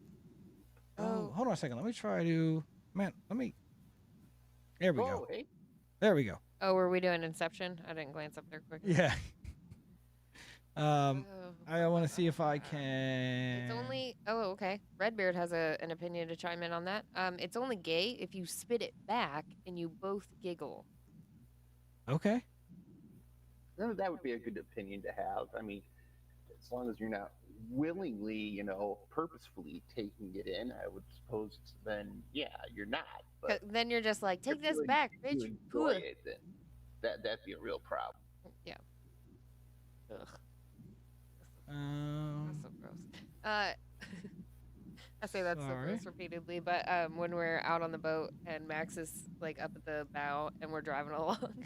Oh, hold on a second. Let me try to... Man, let me... There we go. Hey. There we go. Oh, were we doing Inception? I didn't glance up there quick. Yeah. I want to see if I can... It's only. Oh, okay. Redbeard has an opinion to chime in on that. It's only gay if you spit it back and you both giggle. Okay. That would be a good opinion to have. I mean, as long as you're not willingly, you know, purposefully taking it in, I would suppose then, yeah, you're not. But Then you're just like, take if this you back, en- bitch. you enjoy Ugh. it, then that'd be a real problem. Yeah. Ugh. That's so gross. I say that's so Sorry. gross repeatedly, but when we're out on the boat and Max is like up at the bow and we're driving along,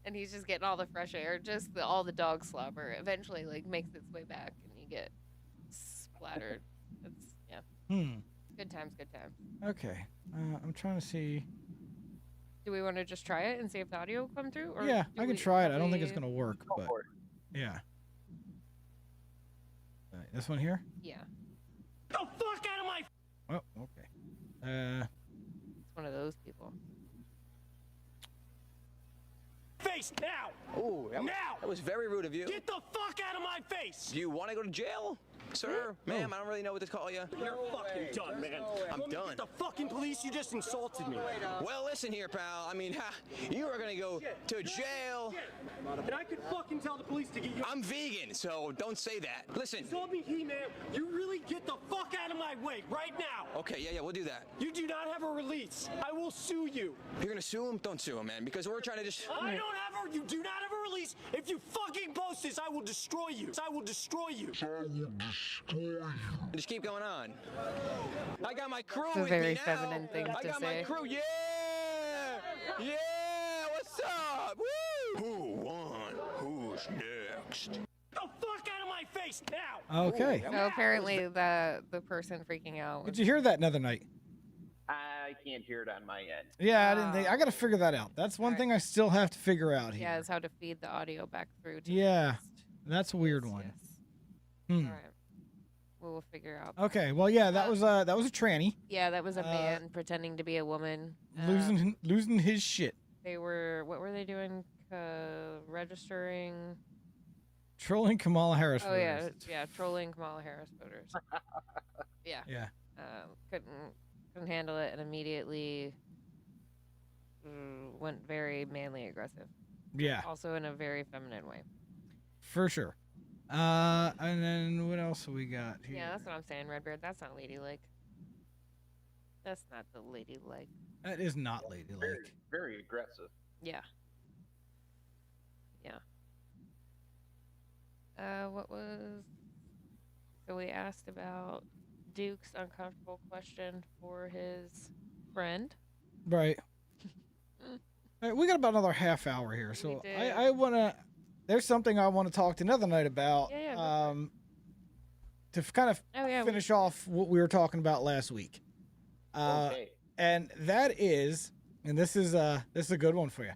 and he's just getting all the fresh air, just all the dog slobber eventually like makes its way back, and you get splattered. It's good times, good times. Okay. I'm trying to see... Do we want to just try it and see if the audio will come through? Or Yeah, do I can we- try it. do I don't think it's we- going to work, but... Yeah. All right, this one here? Yeah. The fuck out of my Oh, okay. It's one of those people. face now! Oh, that was very rude of you. Get the fuck out of my face! Do you want to go to jail? Sir, ma'am, I don't really know what to call you. You're fucking done, man. I'm Want me to done. get the fucking police? You just insulted me. Well, listen here, pal. I mean, you are gonna go to jail. And I could fucking tell the police to get you. I'm vegan, so don't say that. Listen. You told me, He-Man, you really get the fuck out of my way right now. Okay, yeah, we'll do that. You do not have a release. I will sue you. You're gonna sue him? Don't sue him, man, because we're trying to just... You do not have a release. If you fucking post this, I will destroy you. I will destroy you. Just keep going on. I got my crew It's a with very me now. feminine thing I to got say. my crew. Yeah! Yeah! What's up? Woo! Who won? Who's next? The fuck out of my face now. Okay. So apparently the person freaking out. Did you hear that another night? I can't hear it on my end. Yeah, I didn't think... I got to figure that out. That's one thing I still have to figure out here. Yeah, it's how to feed the audio back through. To Yeah, that's a weird one. All right. We'll figure out. Okay, well, yeah, that was a tranny Yeah, that was a man pretending to be a woman. losing his shit, They were. What were they doing? Registering. trolling Kamala Harris. Oh yeah, voters. yeah, trolling Kamala Harris voters. Yeah. Yeah. Couldn't handle it and immediately went very manly aggressive. Yeah. Also in a very feminine way. For sure. And then what else we got here? Yeah, that's what I'm saying, Redbeard. That's not ladylike. That's not the ladylike. That is not ladylike. Very, very aggressive. Yeah. Yeah. What was... So we asked about Duke's uncomfortable question for his friend. Right. All right, we got about another half hour here, so did. I want to... There's something I want to talk to another night about. Yeah, go for To kind of Oh, yeah, finish off what we were talking about last week. Okay. And that is, and this is a good one for you.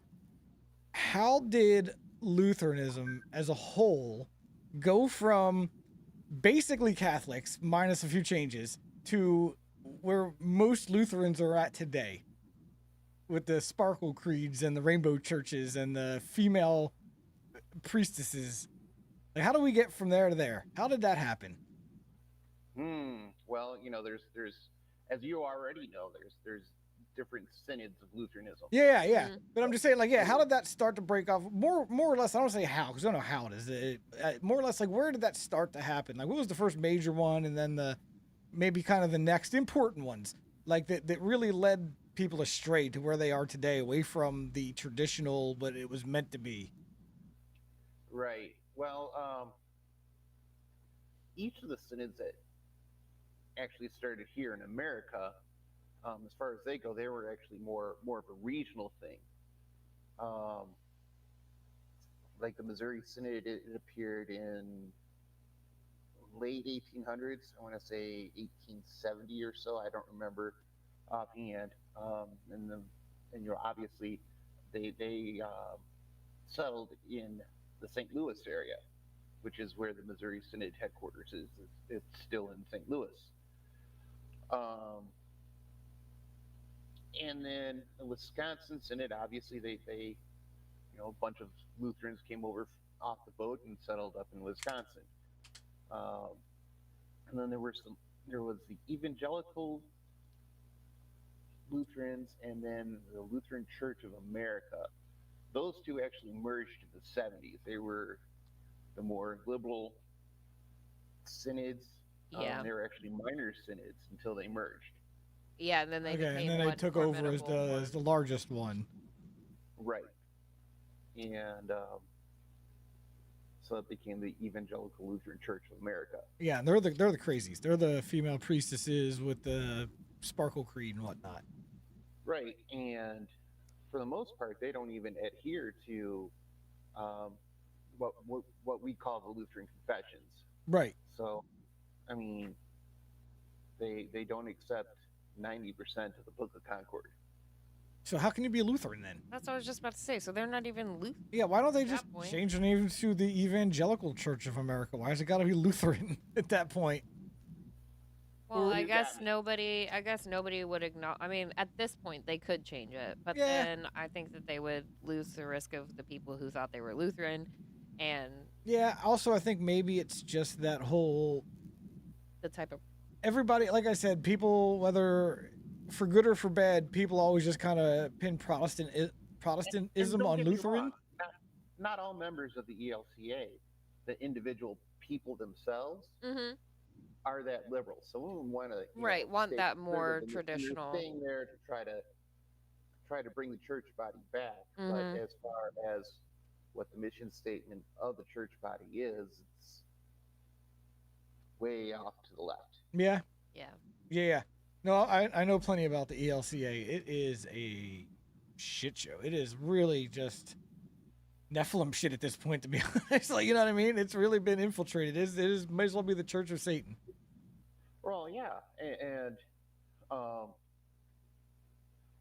How did Lutheranism as a whole go from basically Catholics, minus a few changes, to where most Lutherans are at today, with the sparkle creeds and the rainbow churches and the female priestesses? Like, how do we get from there to there? How did that happen? Well, you know, there's as you already know, there's different synods of Lutheranism. Yeah. But I'm just saying, like, yeah, how did that start to break off? More or less, I don't say how, because I don't know how it is. More or less, like, where did that start to happen? Like, what was the first major one, and then the maybe kind of the next important ones, like that really led people astray to where they are today, away from the traditional, what it was meant to be. Right. Well, each of the synods that actually started here in America, as far as they go, they were actually more of a regional thing. Like the Missouri Synod, it appeared in late 1800s. I want to say 1870 or so. I don't remember offhand. And obviously they settled in the St. Louis area, which is where the Missouri Synod headquarters is. It's still in St. Louis. And then the Wisconsin Synod, obviously they a bunch of Lutherans came over off the boat and settled up in Wisconsin. And then there was the Evangelical Lutherans, and then the Lutheran Church of America. Those two actually merged in the 70s. They were the more liberal synods. Yeah. They were actually minor synods until they merged. Yeah, and then they became and then they took over as the largest one. Right. And so it became the Evangelical Lutheran Church of America. Yeah, and they're the crazies. They're the female priestesses with the sparkle creed and whatnot. Right, and for the most part, they don't even adhere to what we call the Lutheran confessions. Right. So, I mean, they don't accept 90% of the Book of Concord. So how can you be a Lutheran then? That's what I was just about to say. So they're not even Lutheran. Yeah, why don't they just change their name to the Evangelical Church of America? Why has it got to be Lutheran at that point? Well, I guess nobody would acknowledge. I mean, at this point, they could change it, but then I think that they would lose the risk of the people who thought they were Lutheran, and yeah. Also, I think maybe it's just that whole the type of everybody. Like I said, people, whether for good or for bad, people always just kind of pin Protestantism and on get me Lutheran. wrong, not all members of the ELCA, the individual people themselves, are that liberal. Some of them want to want that more traditional thing there to try to bring the church body back. But as far as what the mission statement of the church body is, it's way off to the left. Yeah. No, I know plenty about the ELCA. It is a shit show. It is really just Nephilim shit at this point, to be honest. Like, you know what I mean? It's really been infiltrated. It is might as well be the Church of Satan. Well, yeah, and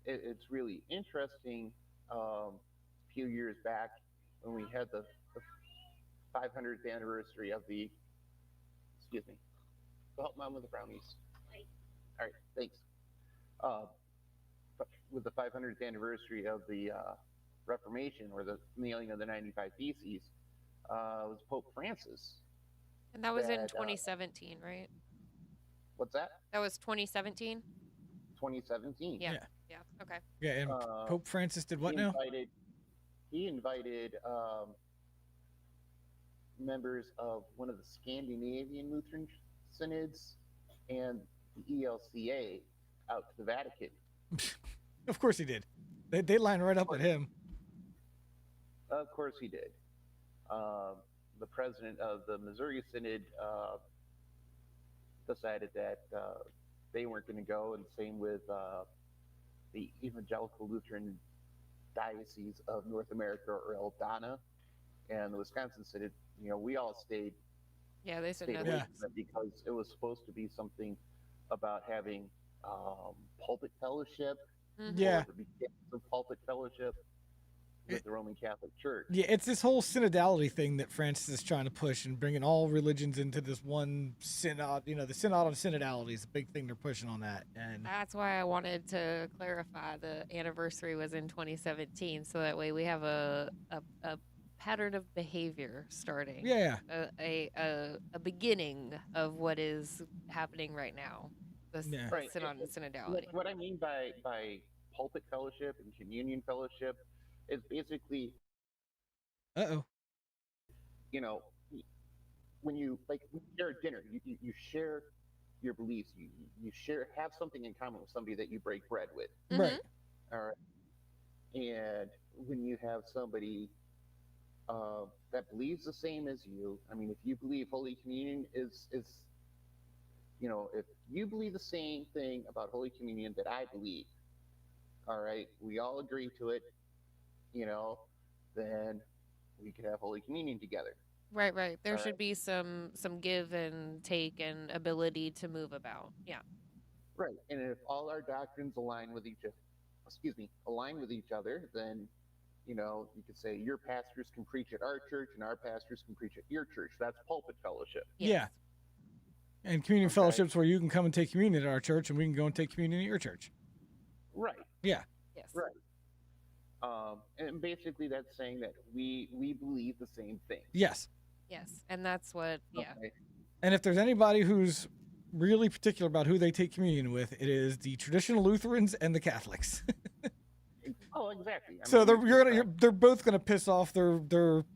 it's really interesting. A few years back, when we had the 500th anniversary of the, excuse me, go help Mom with the brownies. All right, thanks. With the 500th anniversary of the Reformation, or the nailing of the 95 Theses, was Pope Francis. And that was in 2017, right? What's that? That was 2017? 2017. Yeah. Okay. Yeah, and Pope Francis did what now? He invited members of one of the Scandinavian Lutheran synods and the ELCA out to the Vatican. Of course he did. They line right up at him. Of course he did. The president of the Missouri Synod decided that they weren't going to go, and same with the Evangelical Lutheran Diocese of North America, or ELDANA, and the Wisconsin Synod. We all stayed. Yeah, they said stayed no. away from it because it was supposed to be something about having pulpit fellowship. Or the beginnings of pulpit fellowship with the Roman Catholic Church. Yeah, it's this whole synodality thing that Francis is trying to push, and bringing all religions into this one synod. The synod on synodality is a big thing they're pushing on that. And That's why I wanted to clarify the anniversary was in 2017, so that way we have a pattern of behavior starting. Yeah. A beginning of what is happening right now. The synod and synodality. What I mean by pulpit fellowship and communion fellowship is basically, Uh-oh. you know, when you share a dinner, you share your beliefs, you have something in common with somebody that you break bread with. Right. All right. And when you have somebody that believes the same as you, I mean, if you believe Holy Communion is if you believe the same thing about Holy Communion that I believe, all right, we all agree to it, then we could have Holy Communion together. Right. There All should right. be some give and take and ability to move about. Yeah. Right. And if all our doctrines align with each other, then you could say your pastors can preach at our church and our pastors can preach at your church. That's pulpit fellowship. Yeah. And communion Okay. fellowships where you can come and take communion at our church and we can go and take communion at your church. Right. Yeah. Yes. Right. And basically that's saying that we believe the same thing. Yes. And that's what, yeah. Okay. And if there's anybody who's really particular about who they take communion with, it is the traditional Lutherans and the Catholics. Oh, exactly. So they're both gonna piss off their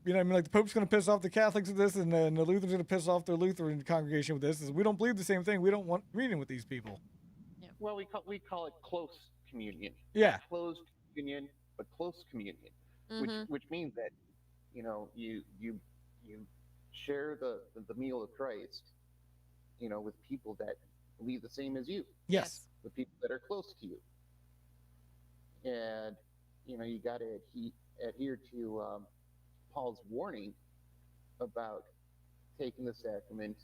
like the Pope's gonna piss off the Catholics with this, and then the Lutherans gonna piss off their Lutheran congregation with this. Is we don't believe the same thing. We don't want communion with these people. Yeah. Well, we call it close communion. Yeah. Not closed communion, but close communion, which means that you share the meal of Christ, with people that believe the same as you. Yes. The people that are close to you. And you got to adhere to Paul's warning about taking the sacrament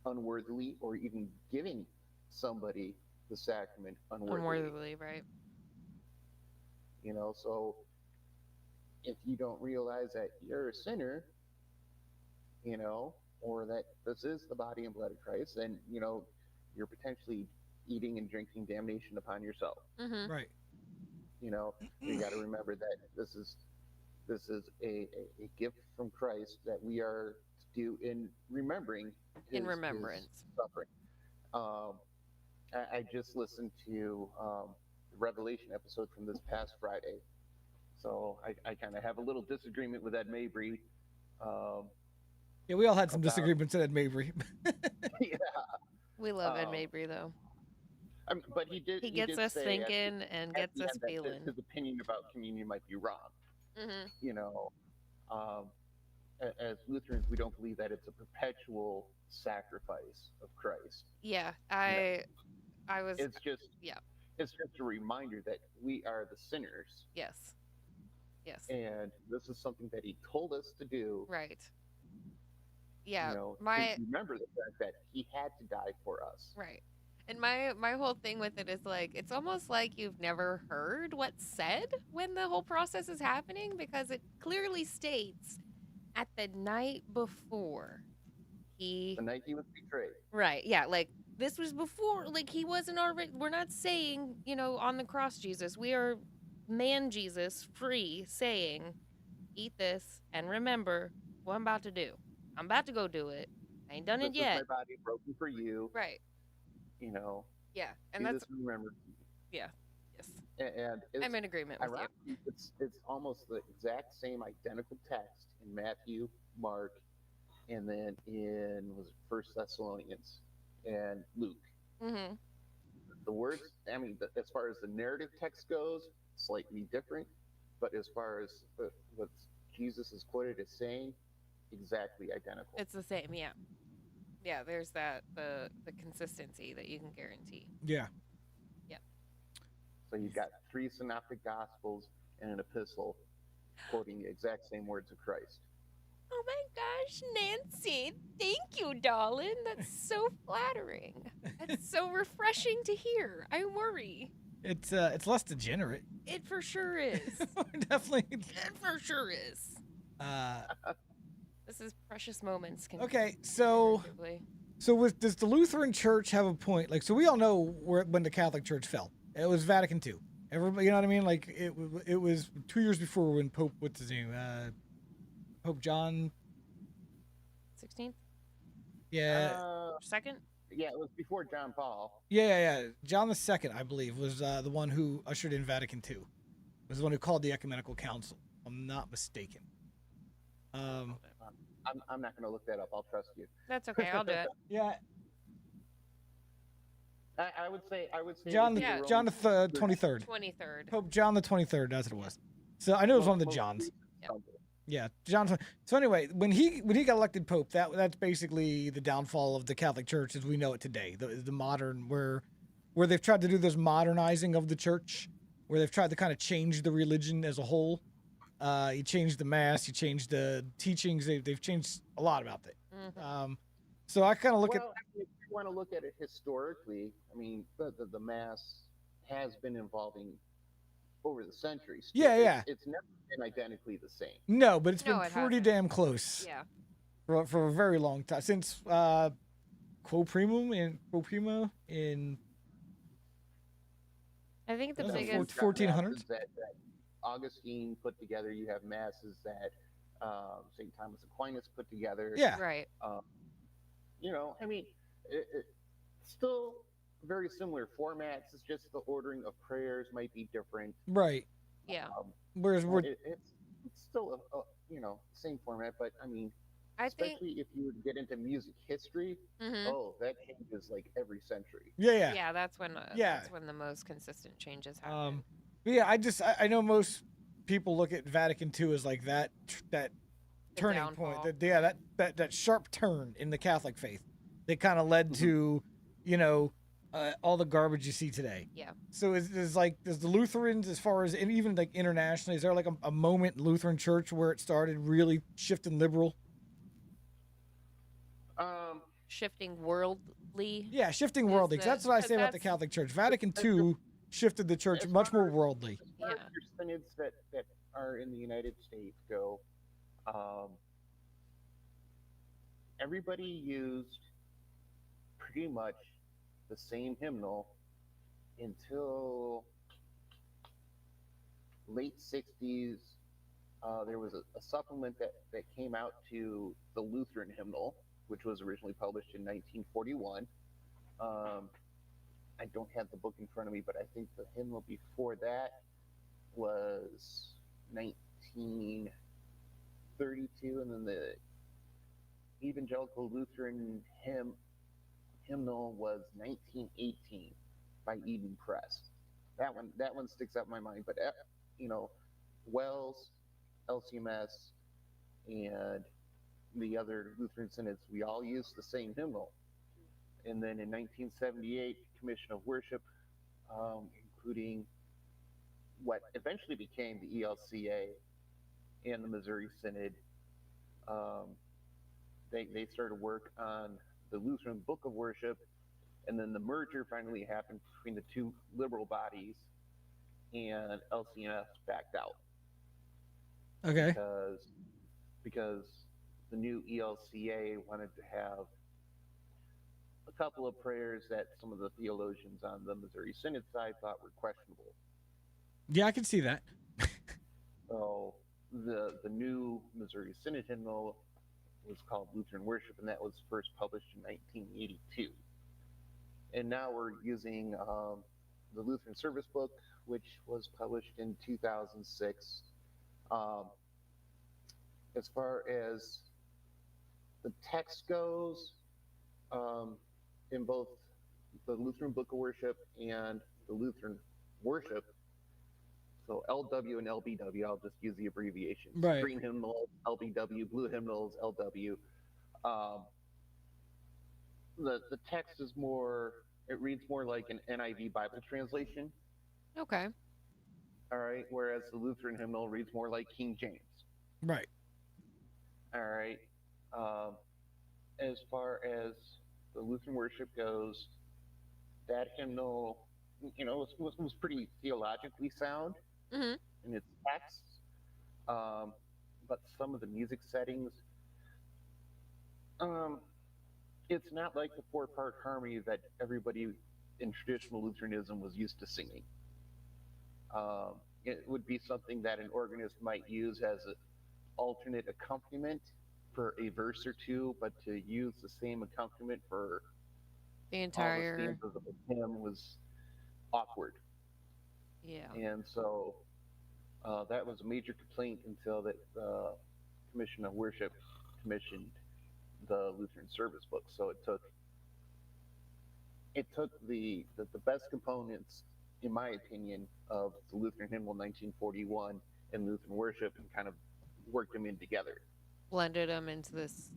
unworthily or even giving somebody the sacrament unworthily. Right. So if you don't realize that you're a sinner, or that this is the body and blood of Christ, then you're potentially eating and drinking damnation upon yourself. Right. You got to remember that this is a gift from Christ that we are to do in remembering his suffering. I just listened to the Revelation episode from this past Friday, so I kind of have a little disagreement with Ed Mabry. Yeah, we all had some disagreements at Ed Mabry. Yeah. We love Ed Mabry though. But he gets us say thinking and gets us end that feeling. his opinion about communion might be wrong. As Lutherans, we don't believe that it's a perpetual sacrifice of Christ. Yeah, I was. It's just It's just a reminder that we are the sinners. Yes. And this is something that he told us to do. Right. Yeah. To remember the fact that he had to die for us. Right. And my whole thing with it is like, it's almost like you've never heard what's said when the whole process is happening, because it clearly states at the night before the night he was betrayed. Right. Yeah. Like this was before, like he wasn't already, we're not saying, on the cross Jesus, we are man Jesus free saying, eat this and remember what I'm about to do. I'm about to go do it. I ain't done it yet. This is my body broken for you. Right. Yeah, and do that's this, remember. Yeah. Yes. And I'm in agreement with you. It's almost the exact same identical text in Matthew, Mark, and then in First Thessalonians and Luke. Mm-hmm. The words, as far as the narrative text goes, slightly different, but as far as what Jesus is quoted as saying, exactly identical. It's the same, yeah. Yeah, there's the consistency that you can guarantee. Yeah. Yep. So you've got 3 synoptic gospels and an epistle quoting the exact same words of Christ. Oh my gosh, Nancy, thank you, darling. That's so flattering. That's so refreshing to hear. I worry. It's less degenerate. It for sure is. Definitely. It for sure is. This is precious moments. Okay, so does the Lutheran Church have a point? Like, so we all know when the Catholic Church fell. It was Vatican II. Everybody, you know what I mean? Like, it was 2 years before when Pope, what's his name? Pope John 16th. Yeah. Second. Yeah, it was before John Paul. Yeah. John II, I believe, was the one who ushered in Vatican II. Was the one who called the Ecumenical Council. If I'm not mistaken. I'm not going to look that up. I'll trust you. That's okay. I'll do it. Yeah. I would say. John the it was John the 23rd. 23rd. Pope John the 23rd. That's what it was. So I know it was one of the Johns. Yeah, John. So anyway, when he got elected Pope, that's basically the downfall of the Catholic Church as we know it today. The modern where they've tried to do this modernizing of the church, where they've tried to kind of change the religion as a whole. You change the mass, you change the teachings. They've changed a lot about it. So I kind of look if you want to look at it historically, I mean, the mass has been evolving over the centuries. Yeah. It's never been identically the same. No, but it's been pretty damn close. Yeah. For a very long time since Quo Primo in I think the Was it biggest 1400s? That Augustine put together. You have masses that St. Thomas Aquinas put together. Yeah. Right. I mean, it's still very similar formats. It's just the ordering of prayers might be different. Right. Yeah. Whereas it's still a same format, but I mean, I think especially if you would get into music history, that changes like every century. Yeah. Yeah, that's when that's when the most consistent changes happen. But yeah, I know most people look at Vatican II as like that turning downfall. point. That sharp turn in the Catholic faith that kind of led to, all the garbage you see today. Yeah. So is the Lutherans, as far as, and even like internationally, is there like a moment in Lutheran Church where it started really shifting liberal? Shifting worldly. Yeah, shifting worldly. 'Cause that's what I say about the Catholic Church. Vatican II shifted the church much more worldly. As far as your synods that are in the United States go, everybody used pretty much the same hymnal until late 60s. There was a supplement that came out to the Lutheran hymnal, which was originally published in 1941. I don't have the book in front of me, but I think the hymnal before that was 1932, and then the Evangelical Lutheran hymnal was 1918 by Eden Press. That one sticks out in my mind. But Wells, LCMS, and the other Lutheran synods, we all used the same hymnal. And then in 1978, Commission of Worship, including what eventually became the ELCA and the Missouri Synod, they started work on the Lutheran Book of Worship, and then the merger finally happened between the two liberal bodies, and LCMS backed out. Okay. Because the new ELCA wanted to have a couple of prayers that some of the theologians on the Missouri Synod side thought were questionable. Yeah, I can see that. So the new Missouri Synod hymnal was called Lutheran Worship, and that was first published in 1982. And now we're using the Lutheran Service Book, which was published in 2006. As far as the text goes, in both the Lutheran Book of Worship and the Lutheran Worship, so LW and LBW, I'll just use the abbreviation. Right. Green hymnals, LBW, blue hymnals, LW. The text is it reads more like an NIV Bible translation. Okay. All right. Whereas the Lutheran hymnal reads more like King James. Right. All right. As far as the Lutheran worship goes, that hymnal, was pretty theologically sound in its text. But some of the music settings, it's not like the 4-part harmony that everybody in traditional Lutheranism was used to singing. It would be something that an organist might use as an alternate accompaniment for a verse or two, but to use the same accompaniment for The all the entire. stanzas of the hymn was awkward. Yeah. And so that was a major complaint until the Commission of Worship commissioned the Lutheran Service Book. So it took the best components, in my opinion, of the Lutheran Hymnal 1941 and Lutheran Worship and kind of worked them in together. Blended them into this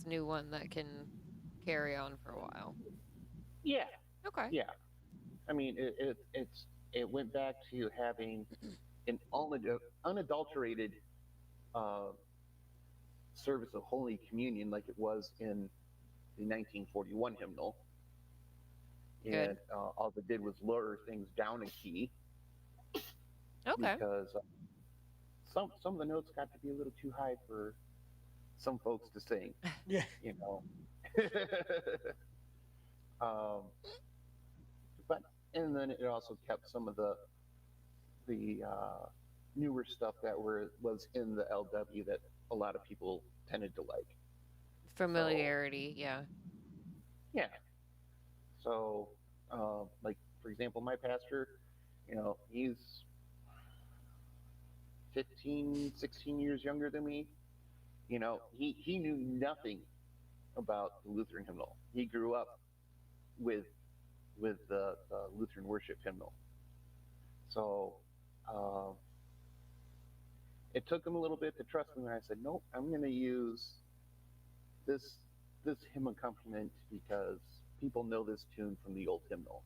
new one that can carry on for a while. Yeah. Okay. Yeah. I mean, it went back to having an unadulterated service of Holy Communion like it was in the 1941 hymnal. And all it did was lower things down a key. Okay. Because some of the notes got to be a little too high for some folks to sing. Yeah. You know. But and then it also kept some of the newer stuff that was in the LW that a lot of people tended to like. Familiarity, yeah. Yeah. So, like for example, my pastor, you know, he's 15, 16 years younger than me. You know, he knew nothing about the Lutheran hymnal. He grew up with the Lutheran worship hymnal. So it took him a little bit to trust me when I said, nope, I'm going to use this hymn accompaniment because people know this tune from the old hymnal,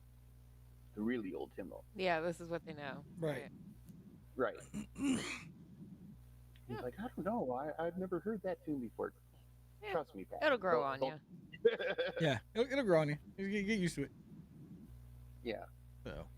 the really old hymnal. Yeah, this is what they know. Right. Right. He's like, I don't know. I've never heard that tune before. Yeah. Trust me, Pat. It'll grow on you. Yeah, it'll grow on you. You get used to it. Yeah.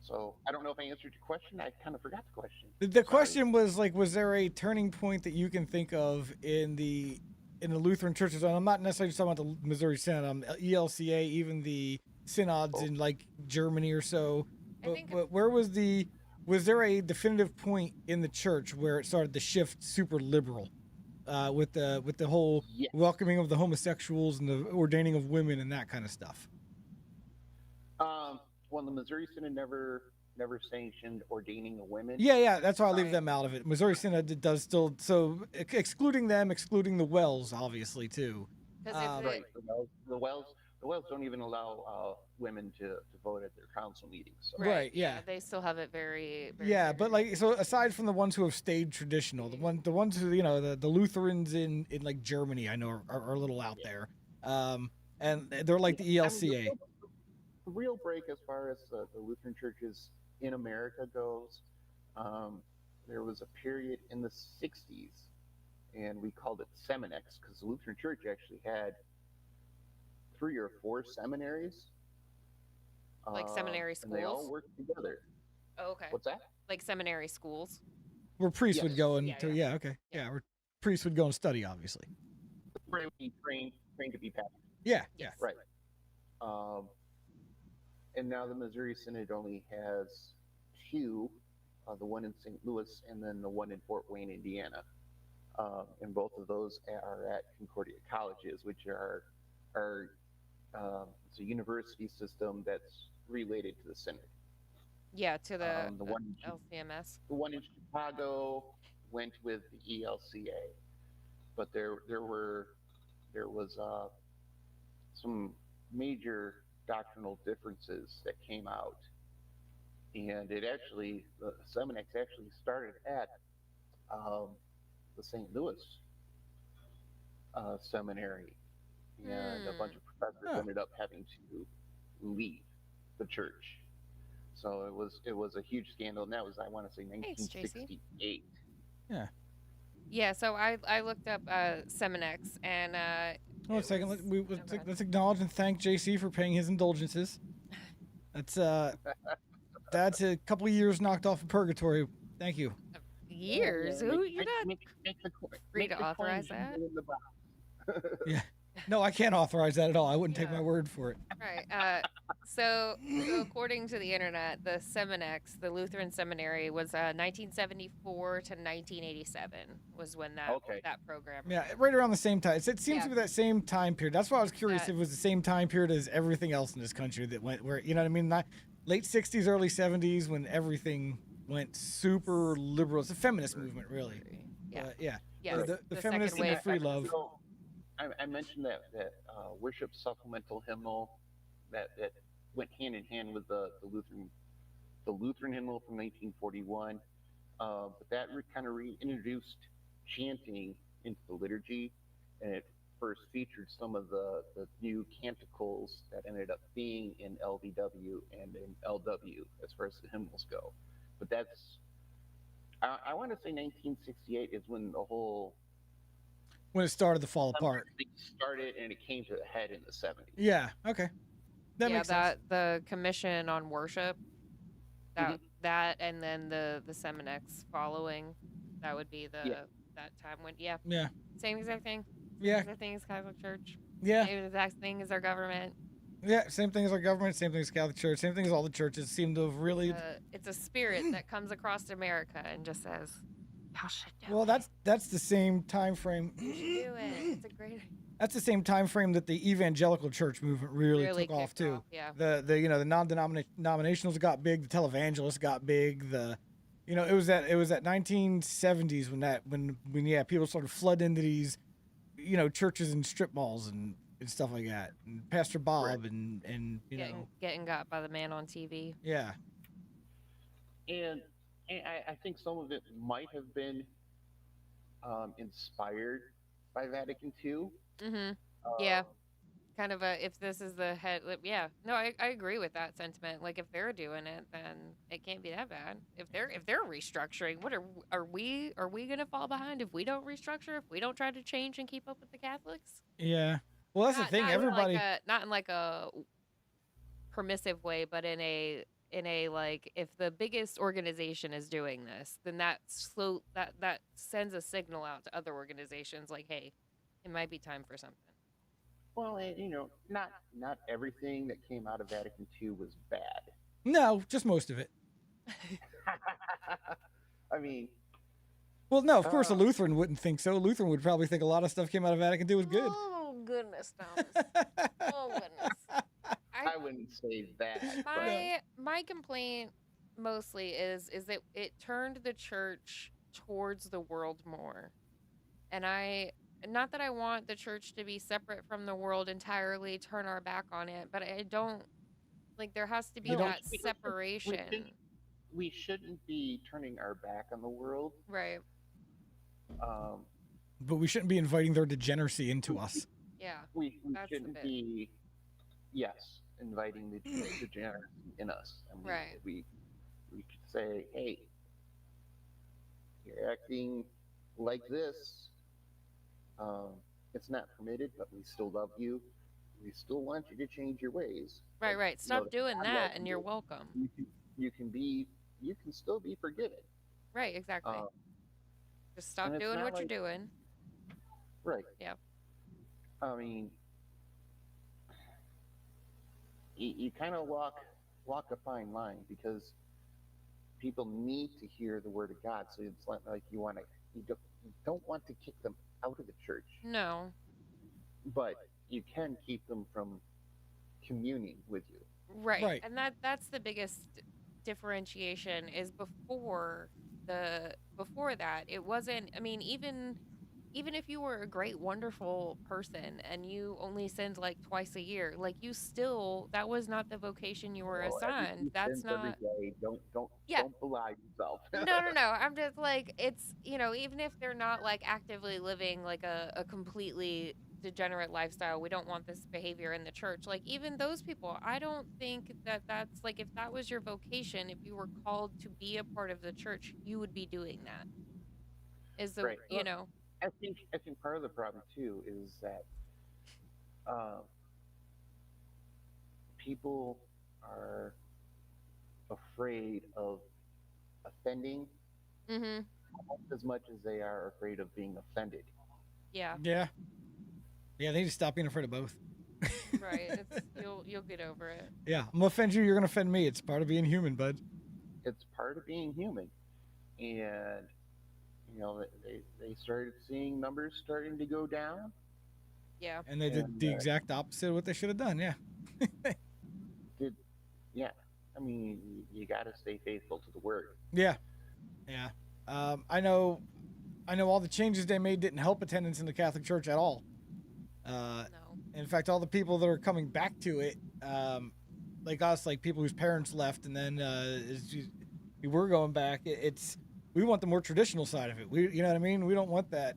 So I don't know if I answered your question. I kind of forgot the question. The question was like, was there a turning point that you can think of in the Lutheran churches? And I'm not necessarily just talking about the Missouri Synod, ELCA, even the synods in like Germany or so. But where was there a definitive point in the church where it started to shift super liberal, with the whole welcoming of the homosexuals and the ordaining of women and that kind of stuff? Well, the Missouri Synod never sanctioned ordaining of women. Yeah, that's why I leave them out of it. Missouri Synod does still, so excluding them, excluding the Wells, obviously too. Right. The Wells don't even allow women to vote at their council meetings. So. Right. Yeah. They still have it very. Yeah, but like, so aside from the ones who have stayed traditional, the ones who, you know, the Lutherans in like Germany, I know are a little out there, and they're like the ELCA. I mean, the real break as far as the Lutheran churches in America goes, there was a period in the 60s, and we called it Seminex because the Lutheran Church actually had 3 or 4 seminaries. Like seminary schools? And they all worked together. Oh, okay. What's that? Like seminary schools? Where priests would go and where priests would go and study, obviously. Trained to be pastors. Yeah. Right. And now the Missouri Synod only has 2, the one in St. Louis and then the one in Fort Wayne, Indiana. And both of those are at Concordia colleges, which are it's a university system that's related to the Synod. Yeah, to the one LCMS. The one in Chicago went with the ELCA, but there was some major doctrinal differences that came out, and the Seminex actually started at the St. Louis seminary, and a bunch of professors ended up having to leave the church. So it was a huge scandal, and that was, I want to say, 1968. Yeah, so I looked up Seminex, and Hold on a second. Let's acknowledge and thank JC for paying his indulgences. That's a couple of years knocked off of purgatory. Thank you. Years? You're not free to authorize that? Yeah. No, I can't authorize that at all. I wouldn't take my word for it. Right. So according to the internet, the Seminex, the Lutheran Seminary, was 1974 to 1987 was when that program. Yeah, right around the same time. It seems Yeah. to be that same time period. That's why I was curious That- if it was the same time period as everything else in this country that went where, you know what I mean? Late 60s, early 70s, when everything went super liberal. It's a feminist movement, really. Yeah. Yeah. Yeah, The the feminists second and the wave. free love. So, I mentioned that worship supplemental hymnal that went hand in hand with the Lutheran hymnal from 1941, but that kind of reintroduced chanting into the liturgy, and it first featured some of the new canticles that ended up being in LVW and in LW as far as the hymnals go. But that's I want to say 1968 is when the whole When it started to fall apart. thing started, and it came to a head in the 70s. Yeah, okay. That makes sense. The Commission on Worship, that and then the Seminex following, that would be that time when Yeah. Same exact thing. Yeah. Same exact thing as Catholic Church. Yeah. Same exact thing as our government. Yeah, same thing as our government, same thing as Catholic Church, same thing as all the churches seem to have really. It's a spirit that comes across America and just says, "Y'all should do Well, that's the same time frame. it. Do it. It's a great." That's the same time frame that the evangelical church movement really Really took off kicked too. off, yeah. The non-denominationals got big, the televangelists got big. It was that 1970s when people started flooding into these, churches and strip malls and stuff like that. And Pastor Bob and getting got by the man on TV. Yeah. And I think some of it might have been inspired by Vatican II. Mm-hmm. Yeah. Kind of if this is the head, yeah. No, I agree with that sentiment. Like, if they're doing it, then it can't be that bad. If they're restructuring, what are we gonna fall behind if we don't restructure? If we don't try to change and keep up with the Catholics? Yeah. Well, that's the thing. Everybody. Not in like a permissive way, but in a like, if the biggest organization is doing this, then that sends a signal out to other organizations like, hey, it might be time for something. Well, and not everything that came out of Vatican II was bad. No, just most of it. I mean, well, no, of course a Lutheran wouldn't think so. A Lutheran would probably think a lot of stuff came out of Vatican II was good. Oh goodness, Thomas. Oh goodness. I wouldn't say that. My complaint mostly is that it turned the church towards the world more, and not that I want the church to be separate from the world entirely, turn our back on it, but I don't, like, there has to be that separation. We shouldn't be turning our back on the world. Right. But we shouldn't be inviting their degeneracy into us. Yeah. We shouldn't be, inviting the degeneracy in us. I mean, right. We could say, hey, you're acting like this. It's not permitted, but we still love you. We still want you to change your ways. Right. Stop doing that, and you're welcome. You can still be forgiven. Right, exactly. Just stop doing what you're doing. Right. Yeah. I mean, you kind of walk a fine line, because people need to hear the word of God. So it's not like you don't want to kick them out of the church. No. But you can keep them from communing with you. Right. And that's the biggest differentiation is before that, it wasn't, I mean, even if you were a great, wonderful person and you only sinned like twice a year, like, you still, that was not the vocation you were assigned. That's not. Every day. Don't belie yourself. No. I'm just like, it's, even if they're not like actively living like a completely degenerate lifestyle, we don't want this behavior in the church. Like, even those people, I don't think that's like, if that was your vocation, if you were called to be a part of the church, you would be doing that. Is the right. I think part of the problem too is that people are afraid of offending as much as they are afraid of being offended. Yeah. Yeah. Yeah, they need to stop being afraid of both. Right. You'll get over it. Yeah, I'm gonna offend you. You're gonna offend me. It's part of being human, bud. It's part of being human, and they started seeing numbers starting to go down. Yeah. And they did the exact opposite of what they should have done. Yeah. Yeah, I mean, you got to stay faithful to the word. Yeah. Yeah. I know all the changes they made didn't help attendance in the Catholic Church at all. No. In fact, all the people that are coming back to it, like us, like people whose parents left, and then we were going back. We want the more traditional side of it. You know what I mean? We don't want that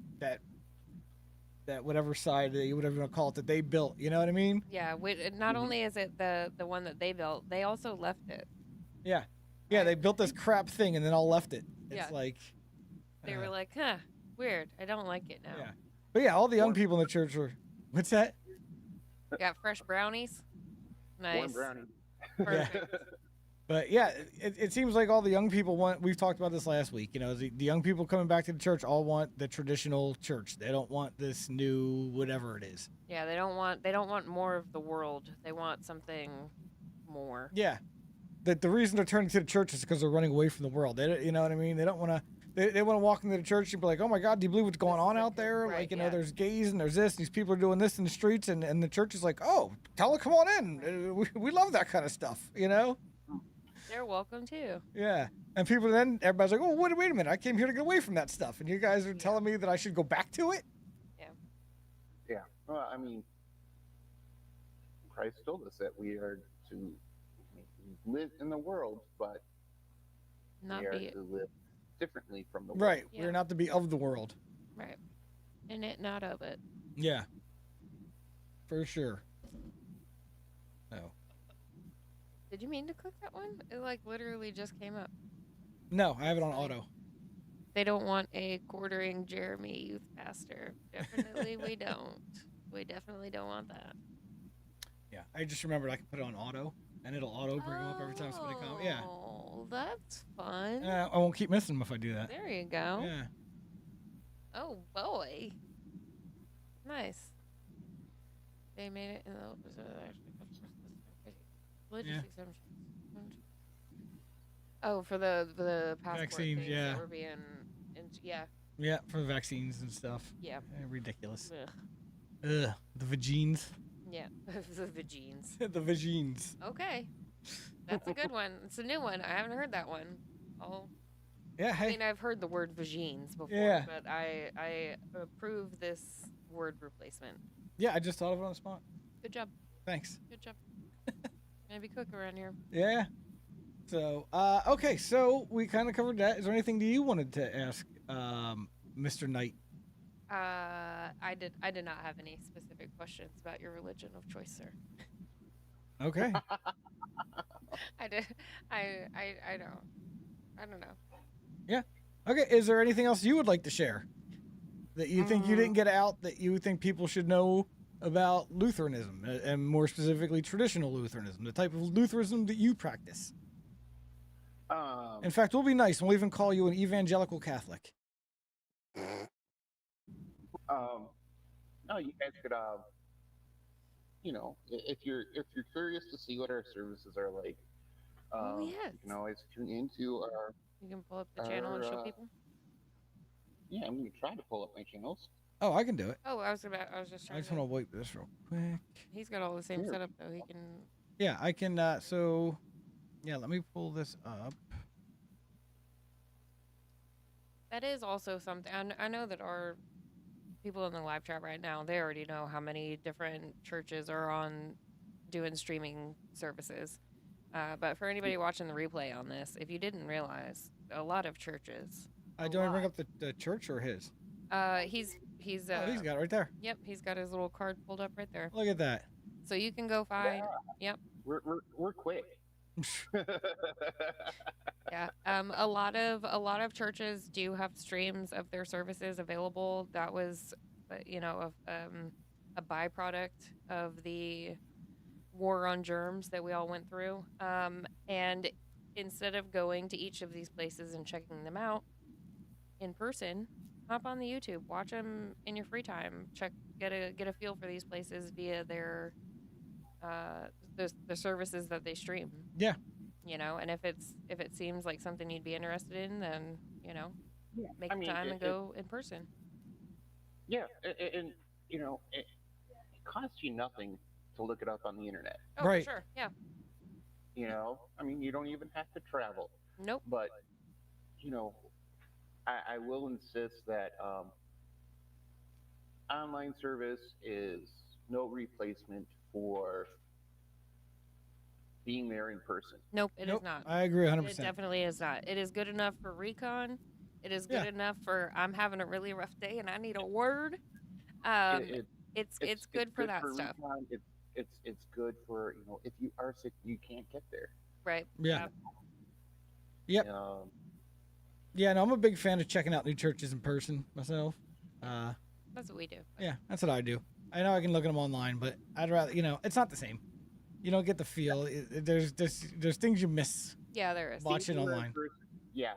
whatever side, whatever you want to call it, that they built. You know what I mean? Yeah. Not only is it the one that they built, they also left it. Yeah. Yeah, they built this crap thing and then all left it. It's Yeah. like They were like, huh, weird. I don't like it now. Yeah. But yeah, all the young people in the church were. What's that? Got fresh brownies. Nice. Warm brownie. Perfect. But yeah, it seems like all the young people want. We've talked about this last week. You know, the young people coming back to the church all want the traditional church. They don't want this new whatever it is. Yeah, they don't want more of the world. They want something more. Yeah, the reason they're turning to the church is because they're running away from the world. You know what I mean? They don't want to. They want to walk into the church and be like, oh my God, do you believe what's going on out there? Right, Like, you know, there's gays and there's this, and these people are doing this in the streets, and the church is like, oh, tell them, come on in. We love that kind of stuff, you know? They're welcome too. Yeah. And people then, everybody's like, oh, wait a minute. I came here to get away from that stuff. And you guys are telling me that I should go back to it? Yeah. Well, I mean, Christ told us that we are to live in the world, but Not we are be to live differently from the world. Right. We're not to be of the world. right. In it, not of it. Yeah. For sure. No. Did you mean to click that one? It like literally just came up. No, I have it on auto. They don't want a quartering Jeremy youth pastor. Definitely we don't. We definitely don't want that. Yeah. I just remembered I can put it on auto, and it'll auto bring them up every time somebody comes. Yeah. Oh, that's fun. I won't keep missing them if I do that. There you go. Yeah. Oh boy. Nice. They made it in the religious Yeah. exemptions. Oh, for the passport Vaccines, things yeah. that were being, yeah. Yeah, for the vaccines and stuff. Yeah. Ridiculous. Ugh. Ugh. The vagines. Yeah, the vagines. The vagines. Okay, that's a good one. It's a new one. I haven't heard that one. Yeah, I hey. mean, I've heard the word vagines before, Yeah. but I approve this word replacement. Yeah, I just thought of it on the spot. Good job. Thanks. Good job. Maybe cook around here. Yeah. So, okay, so we kind of covered that. Is there anything that you wanted to ask, Mr. Knight? I did not have any specific questions about your religion of choice, sir. Okay. I don't know. Yeah. Okay, is there anything else you would like to share that you think you didn't get out that you think people should know about Lutheranism, and more specifically traditional Lutheranism, the type of Lutheranism that you practice? In fact, we'll be nice and we'll even call you an evangelical Catholic. No, you guys could, if you're curious to see what our services are like, you can always tune into our. You can pull up the channel and show people. Yeah, I'm gonna try to pull up my channels. Oh, I can do it. Oh, I was just trying. I just want to wipe this real quick. He's got all the same Sure. setup though. He can. Yeah, I can. So, yeah, let me pull this up. That is also something. I know that our people in the live chat right now, they already know how many different churches are on doing streaming services. But for anybody watching the replay on this, if you didn't realize, a lot of churches. Do you want to bring up the church or his? He's Oh, he's got it right there. Yep, he's got his little card pulled up right there. Look at that. So you can go find. Yep. We're quick. Yeah. A lot of churches do have streams of their services available. That was, a byproduct of the war on germs that we all went through. And instead of going to each of these places and checking them out in person, hop on the YouTube, watch them in your free time. Check get a feel for these places via their the services that they stream. Yeah. You know, and if it seems like something you'd be interested in, then make the time and go in person. Yeah, and it costs you nothing to look it up on the internet. Oh, for sure. Yeah. I mean, you don't even have to travel. Nope. But I will insist that online service is no replacement for being there in person. Nope, it is not. I agree 100%. It definitely is not. It is good enough for recon. It is good enough for I'm having a really rough day and I need a word. It's good for that stuff. Recon. It's good for if you are sick, you can't get there. Right. Yeah. Yep. Yeah, no, I'm a big fan of checking out new churches in person myself. That's what we do. Yeah, that's what I do. I know I can look at them online, but I'd rather, it's not the same. You don't get the feel. There's things you miss. Yeah, there is. Watching online. Yeah,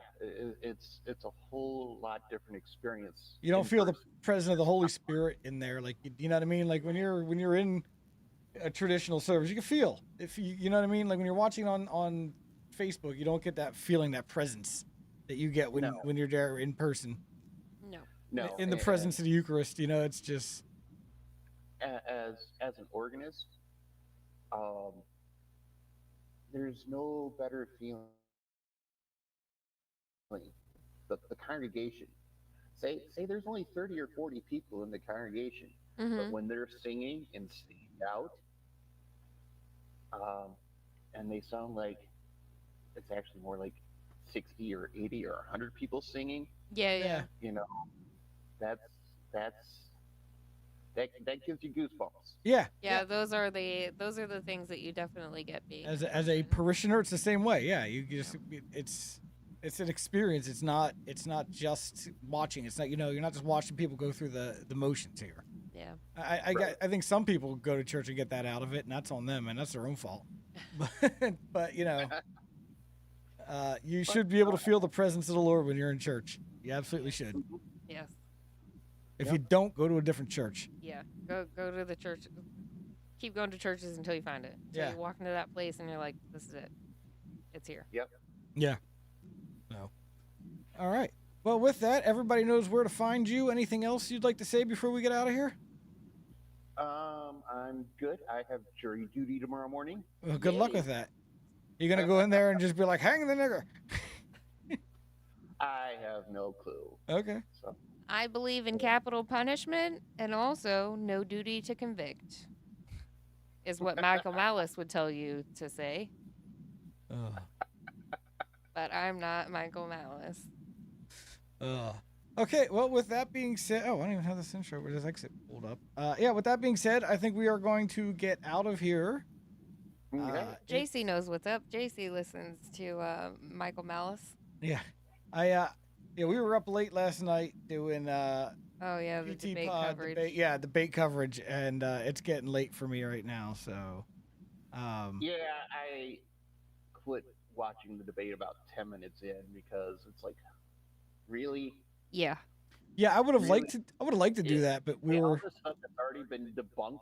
it's a whole lot different experience. You don't feel the presence of the Holy Spirit in there, like you know what I mean. Like when you're in a traditional service, you can feel if you know what I mean. Like when you're watching on Facebook, you don't get that feeling, that presence that you get when you're there in person. No. In the presence of the Eucharist, it's just. As an organist, there's no better feeling. The congregation. Say there's only 30 or 40 people in the congregation, but when they're singing and singing out, and they sound like it's actually more like 60 or 80 or 100 people singing. Yeah. That gives you goosebumps. Yeah. Yeah, those are the things that you definitely get being As a parishioner, it's the same way. Yeah, you just it's an experience. It's not just watching. It's not you're not just watching people go through the motions here. Yeah. I think some people go to church and get that out of it, and that's on them, and that's their own fault. But you should be able to feel the presence of the Lord when you're in church. You absolutely should. Yes. If you don't, go to a different church. Yeah. Go to the church. Keep going to churches until you find it. Until you walk into that place and you're like, this is it. It's here. Yep. Yeah. So. All right. Well, with that, everybody knows where to find you. Anything else you'd like to say before we get out of here? I'm good. I have jury duty tomorrow morning. Well, good luck with that. You're gonna go in there and just be like, hang the nigger. I have no clue. Okay. So. I believe in capital punishment and also no duty to convict, is what Michael Malice would tell you to say. But I'm not Michael Malice. Okay, well, with that being said, I don't even have this intro. Where does exit pulled up? Yeah, with that being said, I think we are going to get out of here. JC knows what's up. JC listens to Michael Malice. Yeah, we were up late last night doing the debate coverage. Debate coverage, and it's getting late for me right now. So, yeah, I quit watching the debate about 10 minutes in because it's like, really? Yeah. Yeah, I would have liked to do that, but we all were. this stuff that's already been debunked.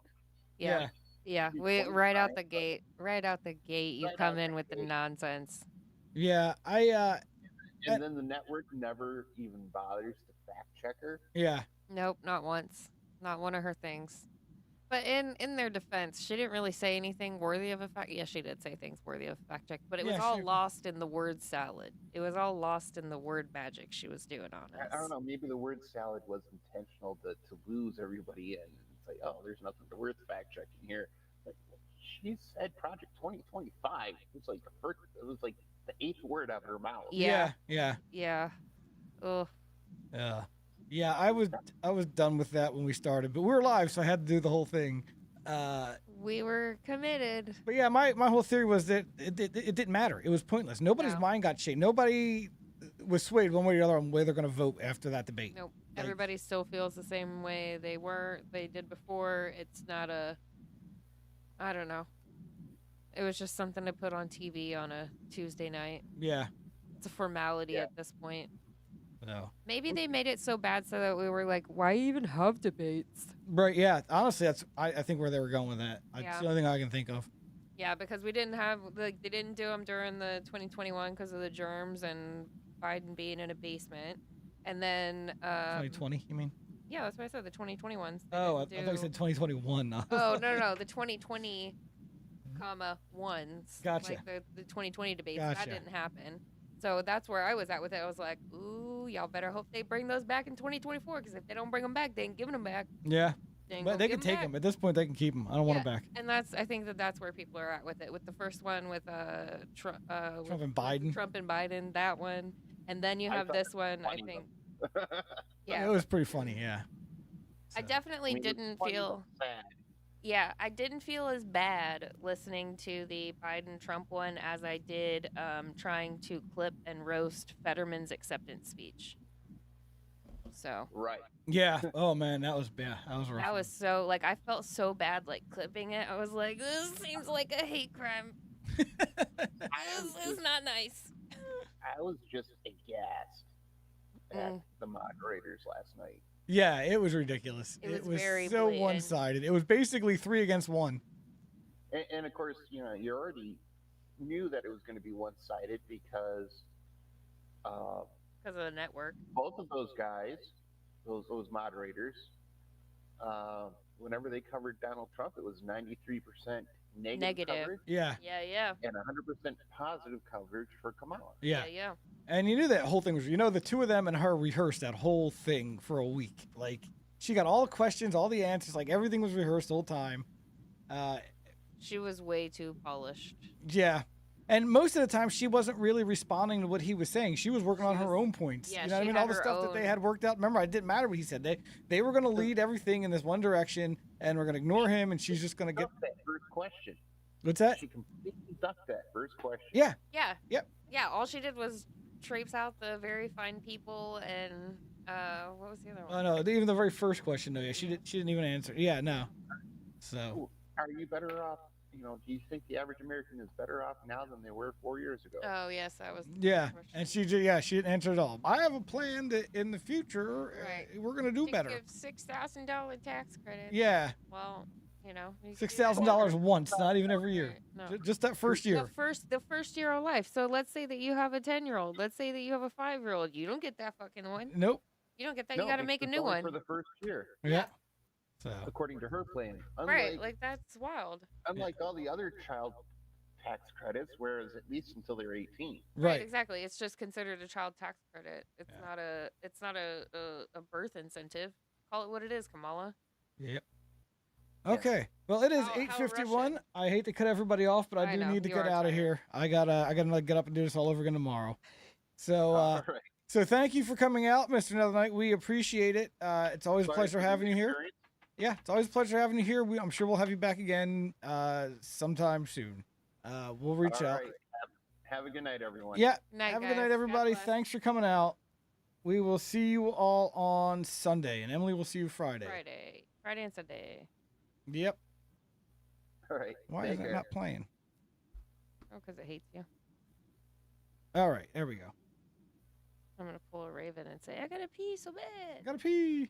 Yeah. We right out the gate, you come in with the nonsense. Yeah, and then the network never even bothers to fact check her. Yeah. Nope, not once. Not one of her things. But in their defense, she didn't really say anything worthy of a fact. Yeah, she did say things worthy of a fact check, but it was all lost in the word salad. It was all lost in the word magic she was doing on us. I don't know. Maybe the word salad was intentional to lose everybody in. It's like, oh, there's nothing worth fact checking here. Like, she said Project 2025. It was like the 8th word out of her mouth. Yeah. Ugh. Yeah, I was done with that when we started, but we were live, so I had to do the whole thing. We were committed. But yeah, my whole theory was that it didn't matter. It was pointless. Nobody's mind got shaped. Nobody was swayed one way or the other on where they're going to vote after that debate. Nope. Everybody still feels the same way they did before. It's not I don't know. It was just something to put on TV on a Tuesday night. Yeah. It's a formality at this point. So Maybe they made it so bad so that we were like, why even have debates? right, yeah. Honestly, that's I think where they were going with that. That's Yeah. the only thing I can think of. Yeah, because we didn't have they didn't do them during the 2021 because of the germs and Biden being in a basement, and then 2020, you mean? yeah, that's what I said. The 2021s. They Oh, I didn't thought you said do. 2021. Oh no, the 2020, ones. Gotcha. Like the 2020 debates. Gotcha. That didn't happen. So that's where I was at with it. I was like, ooh, y'all better hope they bring those back in 2024 because if they don't bring them back, they ain't giving them back. Yeah. ain't But gonna they give can take back. them. At this point, they can keep them. I don't want Yeah, them back. and I think that's where people are at with it. With the first one with Trump and Biden. Trump and Biden, that one, and then you I have thought this it was one. I funny, think. though. Yeah, It was pretty funny, yeah. I definitely I mean, it was didn't funny, feel. but sad. Yeah, I didn't feel as bad listening to the Biden Trump one as I did trying to clip and roast Fetterman's acceptance speech. So Right. Yeah. Oh man, that was bad. That was rough. that was so like I felt so bad like clipping it. I was like, this seems like a hate crime. This is not nice. I was just aghast at the moderators last night. Yeah, it was ridiculous. It was very so blatant. one-sided. It was basically 3 against 1. And of course, you already knew that it was going to be one-sided because Because of the network. both of those guys, those moderators, whenever they covered Donald Trump, it was 93% negative coverage. Yeah. Yeah. And 100% positive coverage for Kamala. Yeah. Yeah. And you knew that whole thing was, the two of them and her rehearsed that whole thing for a week. Like, she got all the questions, all the answers, like everything was rehearsed the whole time. She was way too polished. Yeah. And most of the time, she wasn't really responding to what he was saying. She was working on her own points. yeah, You know what I she mean? had All the her stuff that they own- had worked out. Remember, it didn't matter what he said. They were going to lead everything in this one direction, and we're going to ignore him, and she's just going to get. That first question. What's that? She completely ducked that first question. Yeah. Yeah. Yep. Yeah, all she did was traipse out the very fine people and what was the other one? Oh no! Even the very first question, though, yeah, she didn't even answer. Yeah, no. So. Are you better off? Do you think the average American is better off now than they were 4 years ago? Oh yes, that was. Yeah, and she didn't answer at all. I have a plan that in the future we're gonna do better. Give $6,000 tax credit. Yeah. Well, you can do $6,000 once, not even every year. No. Just that first year. The first year of life. So let's say that you have a 10-year-old. Let's say that you have a 5-year-old. You don't get that fucking one. Nope. You don't get that. No, you got to it's make a just new only one. for the first year. Yeah. So. According to her plan. Right. Like that's wild. Unlike all the other child tax credits, whereas at least until they're 18. Right. Exactly. It's just considered a child tax credit. It's not a birth incentive. Call it what it is, Kamala. Yep. Okay. Well, it is How 8:51. I hate to cut everybody off, but I do need to get out of here. I gotta get up and do this all over again tomorrow. So so thank you for coming out, Mr. Another Night. We appreciate it. It's always a pleasure having you here. Yeah, it's always a pleasure having you here. I'm sure we'll have you back again sometime soon. We'll reach All out. right. Have a good night, everyone. Yeah. Night, have a good guys. night, God everybody. bless. Thanks for coming out. We will see you all on Sunday, and Emily will see you Friday. Friday and Sunday. Yep. All right. Why Take is it care. not playing? Oh, because it hates you. All right, there we go. I'm gonna pull a Raven and say, I gotta pee so bad. Gotta pee.